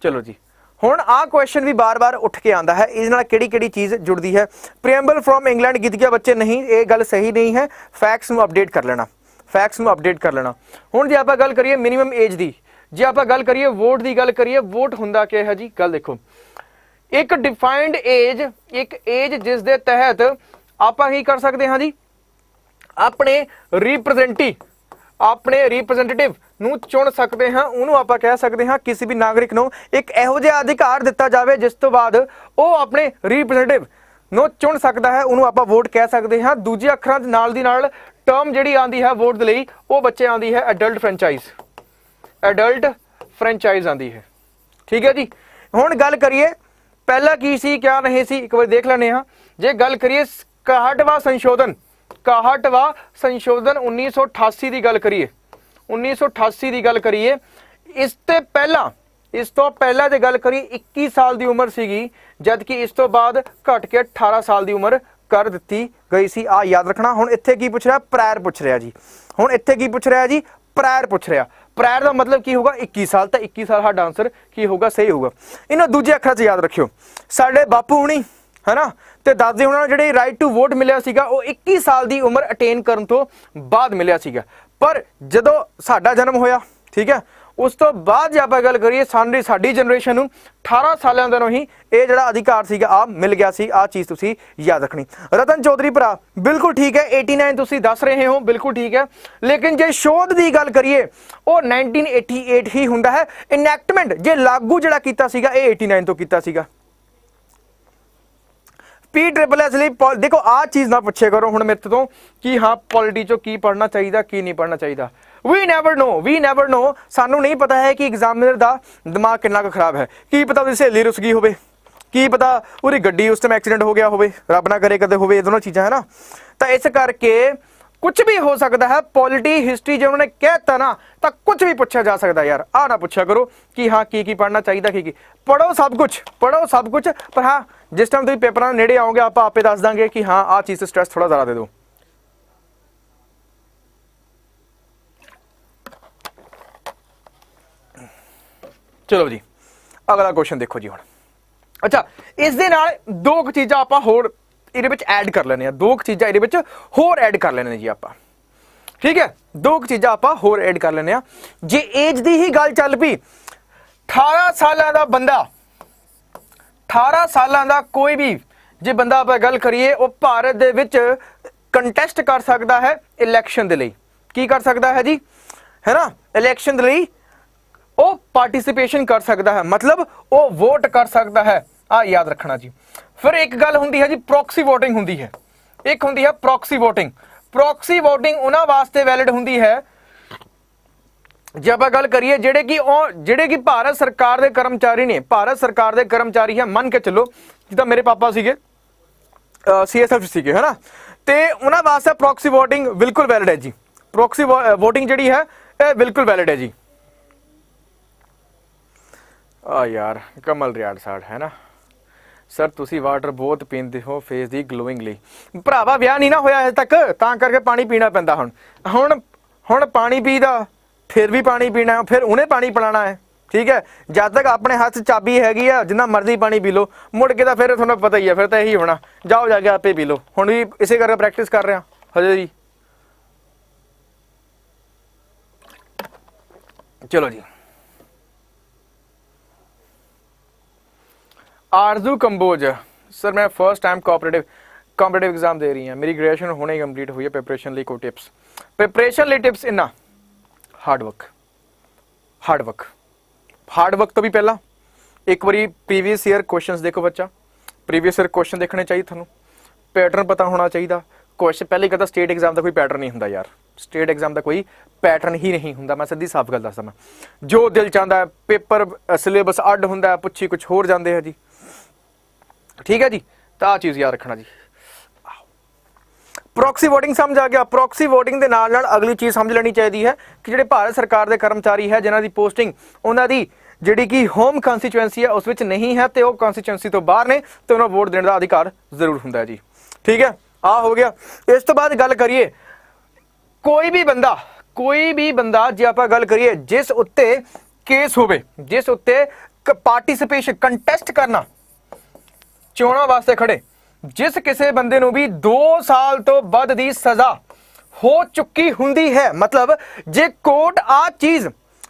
चलो जी, हुण आ क्वेश्चन भी बार बार उठ के आंदा है, इस नाल किहड़ी चीज़ जुड़ती है। प्रीएम्बल फ्रॉम इंग्लैंड गित गया बच्चे, नहीं ये गल सही नहीं है, फैक्ट्स नूं अपडेट कर लेना, फैक्ट्स नूं अपडेट कर लेना। हुण जे आपां गल करिए मिनिमम एज दी, जे आपां गल करिए वोट की गल करिए, वोट हुंदा क्या है जी? गल देखो, एक डिफाइंड एज, एक एज जिस दे तहत आपां की कर सकते हाँ जी, अपने रिप्रजेंटेटिव नूं चुन सकते हैं, उन्होंने आप कह सकते हैं किसी भी नागरिक नूं एक इहो जिहा अधिकार दिता जाए जिस तो बाद वो अपने रिप्रजेंटेटिव नूं चुन सकता है, उन्होंने आप वोट कह सकते हैं। दूजे अखरां नाल दी नाल टर्म जिहड़ी आंदी है वोट दे लई वो बच्चे आंदी है एडल्ट फ्रेंचाइज आंदी है, ठीक है जी। हुण गल करिए पहला की सी क्या नहीं सी, एक बार देख लेने हाँ। जे गल करिए 61वां संशोधन 1988 की गल करिए, 1988 की गल करिए, इस तो पहला जे गल करिए 21 साल की उम्र सीगी, जबकि इस तो बाद घट के 18 साल की उम्र कर दी गई सी। आ याद रखना। हुण इत्थे की पुछ रहा, प्रायर पुछ रहा जी। हुण इत्थे की पुछ रहा जी? प्रायर पुछ रहा। प्रायर का मतलब की होगा 21 साल, तो 21 साल साडा आंसर की होगा? सही होगा। इन्होंने दूजे अखरां च याद रखियो, साडे बापू हुणी है ना ते दादे हुणां नूं जिहड़े राइट टू वोट मिलिया सीगा वो 21 साल की उम्र अटेन करन तो बाद मिलिया सीगा, पर जदों साडा जन्म होया, ठीक है, ਉਸ ਤੋਂ ਬਾਅਦ ਜੇ ਆਪਾਂ ਗੱਲ ਕਰੀਏ ਸਾਡੀ ਜਨਰੇਸ਼ਨ ਨੂੰ 18 ਸਾਲਾਂ ਦੇ ਨੂੰ ਹੀ ਇਹ ਜਿਹੜਾ ਅਧਿਕਾਰ ਸੀਗਾ ਆ ਮਿਲ ਗਿਆ ਸੀ। ਆ ਚੀਜ਼ ਤੁਸੀਂ ਯਾਦ ਰੱਖਣੀ। ਰਤਨ ਚੌਧਰੀ ਭਰਾ ਬਿਲਕੁਲ ਠੀਕ ਹੈ, 89 ਤੁਸੀਂ ਦੱਸ ਰਹੇ ਹੋ, ਬਿਲਕੁਲ ਠੀਕ ਹੈ। ਲੇਕਿਨ ਜੇ ਸ਼ੋਧ ਦੀ ਗੱਲ ਕਰੀਏ ਉਹ 1988 ਹੀ ਹੁੰਦਾ ਹੈ। ਇਨੈਕਟਮੈਂਟ ਜੇ ਲਾਗੂ ਜਿਹੜਾ ਕੀਤਾ ਸੀਗਾ ਇਹ 89 ਤੋਂ ਕੀਤਾ ਸੀਗਾ। PSS ਲਈ देखो आ चीज़ ना पूछे करो हुण मेरे तो कि हाँ पॉलिटी चो की पढ़ना चाहिए की नहीं पढ़ना चाहिए। वी नैवर नो सानू नहीं पता है कि एग्जामिनर दा दिमाग कितना खराब है। की पता उसकी सहेली रुस गई होवे, की पता पूरी गड्डी उस टाइम एक्सीडेंट हो गया होवे, रब ना करे कदे होवे। दोनों चीज़ां है ना, तो इस करके कुछ भी हो सकता है। पॉलिटी हिस्ट्री जो उन्होंने कहता ना तो कुछ भी पूछा जा सकता है यार। आ ना पूछा करो कि हाँ की पढ़ना चाहिए की पढ़ो सब कुछ पर हाँ जिस टाइम तुम पेपर नेड़े आओगे आप आपे दस देंगे कि हाँ आ चीज़ से स्ट्रेस थोड़ा ज़्यादा दे दो। चलो जी अगला क्वेश्चन देखो जी हुण। अच्छा इस दे नाल दो चीज़ां आपां होर ਇਹਦੇ ਵਿੱਚ ਐਡ ਕਰ ਲੈਣੇ ਆ, ਦੋ ਚੀਜ਼ਾਂ ਇਹਦੇ ਵਿੱਚ ਹੋਰ ਐਡ ਕਰ ਲੈਣੇ ਜੀ ਆਪਾਂ। ਠੀਕ ਹੈ, ਦੋ ਚੀਜ਼ਾਂ ਆਪਾਂ ਹੋਰ ਐਡ ਕਰ ਲੈਣੇ ਆ। ਜੇ ਏਜ ਦੀ ਹੀ ਗੱਲ ਚੱਲ ਪਈ 18 ਸਾਲਾਂ ਦਾ ਬੰਦਾ, 18 ਸਾਲਾਂ ਦਾ ਕੋਈ ਵੀ ਜੇ ਬੰਦਾ ਆਪਾਂ ਗੱਲ ਕਰੀਏ ਉਹ ਭਾਰਤ ਦੇ ਵਿੱਚ ਕੰਟੈਸਟ ਕਰ ਸਕਦਾ ਹੈ ਇਲੈਕਸ਼ਨ ਦੇ ਲਈ। ਕੀ ਕਰ ਸਕਦਾ ਹੈ ਜੀ, ਹੈ ਨਾ, ਇਲੈਕਸ਼ਨ ਦੇ ਲਈ ਉਹ ਪਾਰਟਿਸਿਪੇਸ਼ਨ ਕਰ सकता है, मतलब वो वोट कर सकता है। आ याद रखना जी। फिर एक गल हुंदी है जी प्रॉक्सी वोटिंग हुंदी है, एक हुंदी है प्रॉक्सी वोटिंग। प्रॉक्सी वोटिंग उन्हां वास्ते वैलिड हुंदी है जे आपां गल करिए ਜਿਹੜੇ कि भारत सरकार के कर्मचारी ने, भारत सरकार के कर्मचारी है। मन के चलो जिद्दां मेरे पापा सीगे CSF सीगे, है ना, तो उन्हां वास्ते प्रॉक्सी वोटिंग बिल्कुल वैलिड है जी। प्रॉक्सी वोटिंग जिहड़ी है ये बिल्कुल वैलिड है जी। आ यार कमल रियाड़ साड़ है ना सर, तुसी वाटर बहुत पींदे हो फेस दी ग्लोइंग ਲਈ। ਭਰਾਵਾ ਵਿਆਹ ਨਹੀਂ ਨਾ ਹੋਇਆ ਅਜੇ ਤੱਕ, ਤਾਂ ਕਰਕੇ ਪਾਣੀ ਪੀਣਾ ਪੈਂਦਾ। ਹੁਣ ਪਾਣੀ ਪੀਦਾ ਫਿਰ ਵੀ ਪਾਣੀ ਪੀਣਾ ਹੈ, ਫਿਰ ਉਹਨੇ ਪਾਣੀ ਪਿਲਾਣਾ ਹੈ। ਠੀਕ ਹੈ, ਜਦ ਤੱਕ ਆਪਣੇ ਹੱਥ ਚਾਬੀ ਹੈਗੀ ਆ ਜਿੰਨਾ ਮਰਜ਼ੀ ਪਾਣੀ ਪੀ ਲਓ, ਮੁੜ ਕੇ ਤਾਂ ਫਿਰ ਤੁਹਾਨੂੰ ਪਤਾ ਹੀ ਹੈ, ਫਿਰ ਤਾਂ ਇਹੀ ਹੋਣਾ, ਜਾਓ ਜਾ ਕੇ ਆਪੇ ਪੀ ਲਓ। ਹੁਣ ਵੀ ਇਸੇ ਕਰਕੇ ਪ੍ਰੈਕਟਿਸ ਕਰ ਰਹੇ ਹਾਂ ਹਜੇ ਜੀ। ਚਲੋ ਜੀ आरजू कंबोज सर मैं फर्स्ट टाइम कॉम्पिटिटिव एग्जाम दे रही हैं, मेरी ग्रेजुएशन होने ही कंप्लीट हुई है। प्रिपरेशन लिए कोई टिप्स? प्रिपरेशन लिए टिप्स इन्ना हार्ड वर्क तो भी पहला एक बारी प्रीवियस ईयर क्वेश्चंस देखो बच्चा, प्रीवियस ईयर क्वेश्चन देखने चाहिए, थानू पैटर्न पता होना चाहिए। क्वेश्चन पहले कहता स्टेट एग्जाम का कोई पैटर्न नहीं होंदा यार, स्टेट एग्जाम का कोई पैटर्न ही नहीं होंदा। मैं सीधी साफ गल दसदा, मैं जो दिल चाहता है पेपर सिलेबस अड होंदा, पुछी कुछ होर जांदे है जी। ठीक है जी, तो आ चीज़ याद रखना जी। प्रॉक्सी वोटिंग समझ आ गया। प्रॉक्सी वोटिंग के नाल नाल अगली चीज़ समझ लेनी चाहिए है कि जो भारत सरकार के कर्मचारी है जिन्हों की पोस्टिंग उन्होंने जी कि होम कॉन्स्टिट्यूएंसी है उस विच नहीं है तो कॉन्स्टिट्यूएंसी तो बाहर ने, तो उन्होंने वोट देने का अधिकार जरूर होंदा जी। ठीक है, आ हो गया। इस तो बाद गल करिए कोई भी बंदा जे आपां गल करिए जिस उत्ते केस होवे, जिस उत्ते पार्टिसिपेशन कंटेस्ट करना चोणां वास्ते खड़े, जिस किसी बंदे नूं भी 2 साल तो वध दी सज़ा हो चुकी हुंदी है, मतलब जे कोर्ट आ चीज़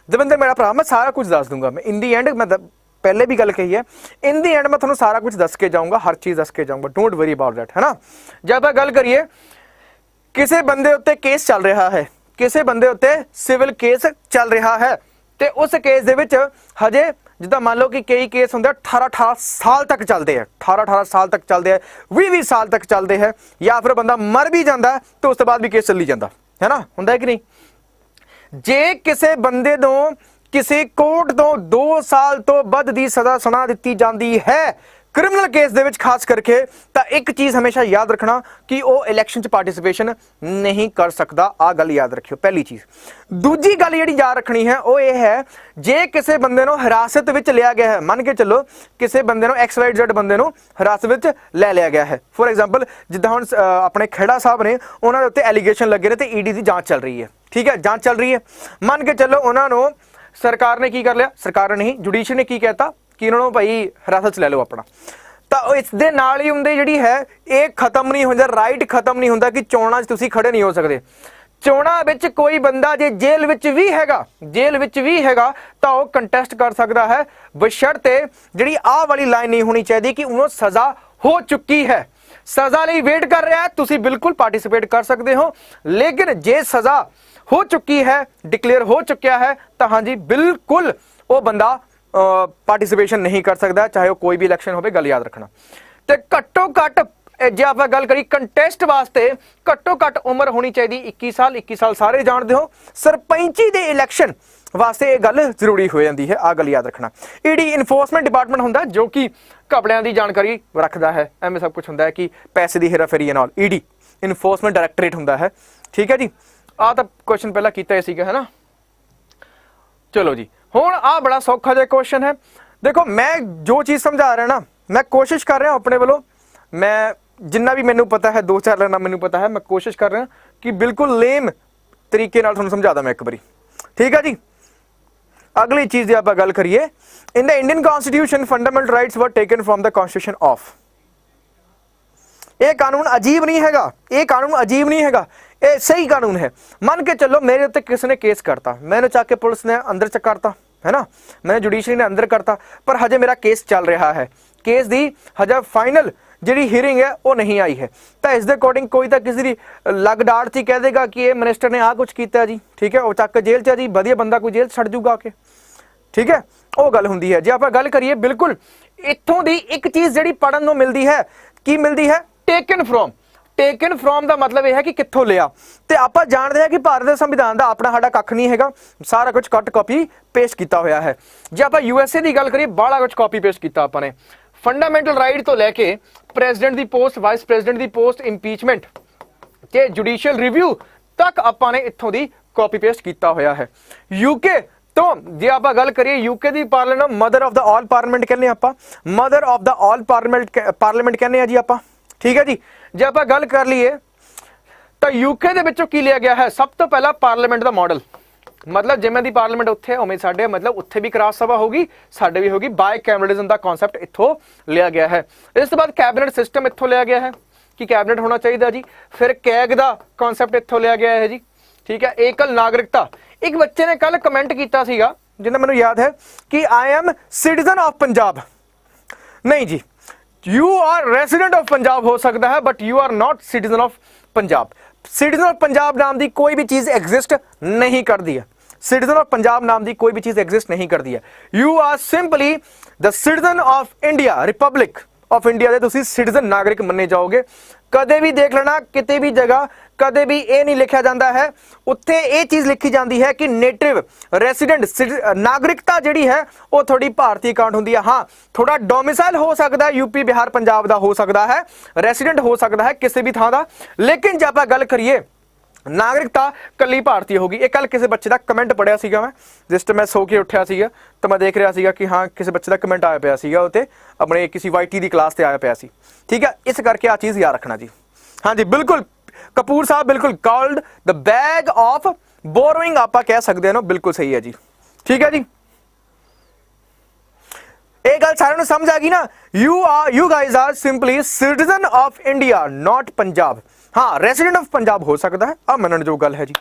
दविंदर मेरा भरा मैं सारा कुछ दस दूंगा। मैं इन दी एंड मैं पहले भी गल कही है, इन दी एंड मैं थोड़ा सारा कुछ दस के जाऊंगा, हर चीज़ दस के जाऊंगा, डोंट वरी अबाउट दैट, है ना। जब आप गल करिए किसी बंदे उत्ते केस चल रहा है, किसी बंदे उत्ते सिविल केस चल रहा है, तो उस केस दे विच हजे जिदा मान लो कि कई केस होंगे 18 साल तक चलते हैं, 18 साल तक चलते हैं, 20 साल तक चलते हैं, या फिर बंदा मर भी जाता है तो उसके बाद भी केस चली जाता है ना, होंगे कि नहीं। जे किसी बंदे तो किसी कोर्ट तो 2 साल तो वध दी सज़ा सुना दी जाती है क्रिमिनल केस दे विच खास करके, तो एक चीज़ हमेशा याद रखना कि वो इलैक्शन च पार्टिसिपेशन नहीं कर सकता। आ गल याद रखियो पहली चीज़। दूजी गल जिहड़ी याद रखनी है वो ये है जे किसी बंदे नूं हिरासत विच लिया गया है, मन के चलो किसी बंदे नूं XYZ बंदे नूं हिरासत विच ले लिया गया है, फॉर एग्जाम्पल जिद्दां हुण अपने खेड़ा साहब ने उन्हां दे उत्ते एलीगेशन लगे ने ते ED दी जांच चल रही है। ठीक है, जांच चल रही है, मन के चलो उन्हां नूं सरकार ने की कर लिया, सरकार ने नहीं जुडिशरी ने की कहता कि उन्होंने भाई हिरासत ले लो अपना, तो इस दे नाल ही हुंदे जिहड़ी है ये खत्म नहीं होंदा, राइट खत्म नहीं होंदा कि चोणां 'च तुसीं खड़े नहीं हो सकते। ਚੋਣਾਂ ਵਿੱਚ ਕੋਈ ਬੰਦਾ ਜੇ ਜੇਲ੍ਹ ਵਿੱਚ ਵੀ ਹੈਗਾ ਤਾਂ ਉਹ ਕੰਟੈਸਟ ਕਰ ਸਕਦਾ ਹੈ, ਬਸ਼ਰਤੇ ਜਿਹੜੀ ਆਹ ਵਾਲੀ ਲਾਈਨ ਨਹੀਂ ਹੋਣੀ ਚਾਹੀਦੀ ਕਿ ਉਹਨੂੰ ਸਜ਼ਾ ਹੋ ਚੁੱਕੀ ਹੈ। ਸਜ਼ਾ ਲਈ ਵੇਟ ਕਰ ਰਿਹਾ ਹੈ, ਤੁਸੀਂ ਬਿਲਕੁਲ ਪਾਰਟਿਸਿਪੇਟ ਕਰ ਸਕਦੇ ਹੋ, ਲੇਕਿਨ ਜੇ ਸਜ਼ਾ ਹੋ ਚੁੱਕੀ ਹੈ, ਡਿਕਲੇਅਰ ਹੋ ਚੁੱਕਿਆ ਹੈ, ਤਾਂ ਹਾਂਜੀ ਬਿਲकुल ਉਹ ਬੰਦਾ ਪਾਰਟਿਸਿਪੇਸ਼ਨ ਨਹੀਂ ਕਰ ਸਕਦਾ, ਚਾਹੇ ਉਹ ਕੋਈ ਵੀ ਇਲੈਕਸ਼ਨ ਹੋਵੇ। ਗੱਲ ਯਾਦ ਰੱਖਣਾ। ਤੇ ਘੱਟੋ ਘੱਟ ਜੇ ਆਪਾਂ ਗੱਲ ਕਰੀ ਕੰਟੈਸਟ ਵਾਸਤੇ ਘੱਟੋ ਘੱਟ ਉਮਰ ਹੋਣੀ ਚਾਹੀਦੀ 21 ਸਾਲ। 21 ਸਾਲ ਸਾਰੇ ਜਾਣਦੇ ਹੋ। ਸਰਪੰਚੀ ਦੇ ਇਲੈਕਸ਼ਨ ਵਾਸਤੇ ਇਹ ਗੱਲ ਜ਼ਰੂਰੀ ਹੋ ਜਾਂਦੀ ਹੈ, ਆ ਗੱਲ ਯਾਦ ਰੱਖਣਾ। ਈਡੀ ਇਨਫੋਰਸਮੈਂਟ ਡਿਪਾਰਟਮੈਂਟ ਹੁੰਦਾ ਜੋ ਕਿ ਘਪਲਿਆਂ ਦੀ ਜਾਣਕਾਰੀ ਰੱਖਦਾ ਹੈ, ਐਵੇਂ ਸਭ ਕੁਝ ਹੁੰਦਾ ਹੈ ਕਿ ਪੈਸੇ ਦੀ ਹੇਰਾਫੇਰੀ ਨਾਲ। ਈਡੀ ਇਨਫੋਰਸਮੈਂਟ ਡਾਇਰੈਕਟੋਰੇਟ ਹੁੰਦਾ ਹੈ, ਠੀਕ ਹੈ ਜੀ। ਆਹ ਤਾਂ ਕੁਐਸਚਨ ਪਹਿਲਾਂ ਕੀਤਾ ਹੀ ਸੀਗਾ, ਹੈ ਨਾ। ਚਲੋ ਜੀ, ਹੁਣ ਆ ਬੜਾ ਸੌਖਾ ਜਿਹਾ ਕੁਐਸਚਨ ਹੈ। ਦੇਖੋ ਮੈਂ ਜੋ ਚੀਜ਼ ਸਮਝਾ ਰਿਹਾ ਨਾ, ਮੈਂ ਕੋਸ਼ਿਸ਼ ਕਰ ਰਿਹਾ ਆਪਣੇ ਵੱਲੋਂ, ਮੈਂ ਜਿੰਨਾ ਵੀ ਮੈਨੂੰ ਪਤਾ ਹੈ 2-4 ਲਾਈਨਾਂ ਮੈਨੂੰ ਪਤਾ ਹੈ, मैं कोशिश कर रहा कि बिल्कुल लेम तरीके नाल तुहानूं समझा दा मैं एक बारी, ठीक है जी। अगली चीज़ दी आपां गल करिए, in the Indian constitution fundamental rights were taken from the constitution of. ये कानून अजीब नहीं हैगा, ये कानून अजीब नहीं हैगा, ये सही कानून है। मन के चलो मेरे उत्ते किसी ने केस करता, मैंने चाके पुलिस ने अंदर करता, है ना, मैंने जुडिशरी ने अंदर करता, पर हजे मेरा केस चल रहा है, केस दी हजे फाइनल जी हीयरिंग है वो नहीं आई है, तो इस दे अकॉर्डिंग कोई तो किसी की लग डाड़ च कह देगा कि ये मिनिस्टर ने आ कुछ किया जी, ठीक है, वो चक जेल च जी, वधिया बंदा कोई जेल छड़ जूगा आके, ठीक है, वो गल हुंदी है। जे आप गल करिए बिल्कुल इत्थों दी एक चीज़ जिहड़ी पढ़न नूं मिलदी है, की मिलदी है, टेकन फ्रॉम। टेकन फ्रॉम का मतलब यह है कि कित्थों लिया। तो आप जानते हैं कि भारत के संविधान का अपना साडा कख नहीं हैगा, सारा कुछ कट कॉपी पेस्ट किया होया है। जे आप यूएसए की गल करिए बड़ा कुछ कॉपी पेस्ट किया आपने, फंडामेंटल राइट तो लैके प्रेजिडेंट की पोस्ट, वाइस प्रेजिडेंट की पोस्ट, इंपीचमेंट के जुडिशियल रिव्यू तक आपने इत्थों की कॉपी पेस्ट किया होया है। यूके तो जे आप गल करिए यूके की parliament mother of the all parliament कहने आप, mother of the all parliament कहने जी आप, ठीक है जी। जे आप गल कर लीए तो यूके दे विचों की लिया गया है, सब तो पहला पार्लियामेंट का मॉडल, मतलब जिमें दी पार्लियामेंट उत्थे उमें साडे, मतलब उत्थे भी क्रॉस सभा होगी, साडे भी होगी, बाय कैबिनेटिज्म का कॉन्सैप्ट इत्थों लिया गया है। इस तो बाद कैबिनेट सिस्टम इत्थों लिया गया है कि कैबिनेट होना चाहिए जी। फिर कैग का कॉन्सैप्ट इत्थों लिया गया है जी, ठीक है। एकल नागरिकता, एक बच्चे ने कल कमेंट किया सीगा जिन्हें मैनूं याद है कि I am citizen of Punjab, नहीं जी, you are resident of Punjab हो सकता है, but you are not citizen of Punjab. Citizen of Punjab नाम की कोई भी चीज एग्जिस्ट नहीं करती है, सिटीजन ऑफ पंजाब नाम की कोई भी चीज एग्जिस्ट नहीं करती है। You are simply the citizen of India, republic of India के तुसी सिटीजन नागरिक मन्ने जाओगे। कदे भी देख लेना किते भी जगह कदे भी ये नहीं लिखा जाता है, उत्थे ये चीज़ लिखी जाती है कि नेटिव रेसिडेंट नागरिकता जिहड़ी है वो थोड़ी भारतीय काउंट होंदी है। हाँ, थोड़ा डोमिसाइल हो सकता है यूपी बिहार पंजाब का हो सकता है, रेसिडेंट हो सकता है किसी भी थां दा, लेकिन जब आप गल करिए नागरिकता कली भारतीय होगी। एक कल किसी बच्चे का कमेंट पढ़िया सीगा, मैं जस्ट मैं सो के उठा सीगा तो मैं देख रहा सीगा कि हाँ किसी बच्चे का कमेंट आया पिया सीगा, उत्ते अपने किसी वाईटी की क्लास से आया पिया सी, ठीक है। इस करके आ चीज़ याद रखना जी। हाँ जी बिल्कुल कपूर साहब, बिल्कुल called the bag of borrowing आप कह सकते हैं ना, बिल्कुल सही है जी, ठीक है जी। एक गल सारे समझ आ गई ना, you guys are simply citizen of India not Punjab. हाँ, रेसिडेंट ऑफ पंजाब हो सकता है, अब मनन जो गल है जी।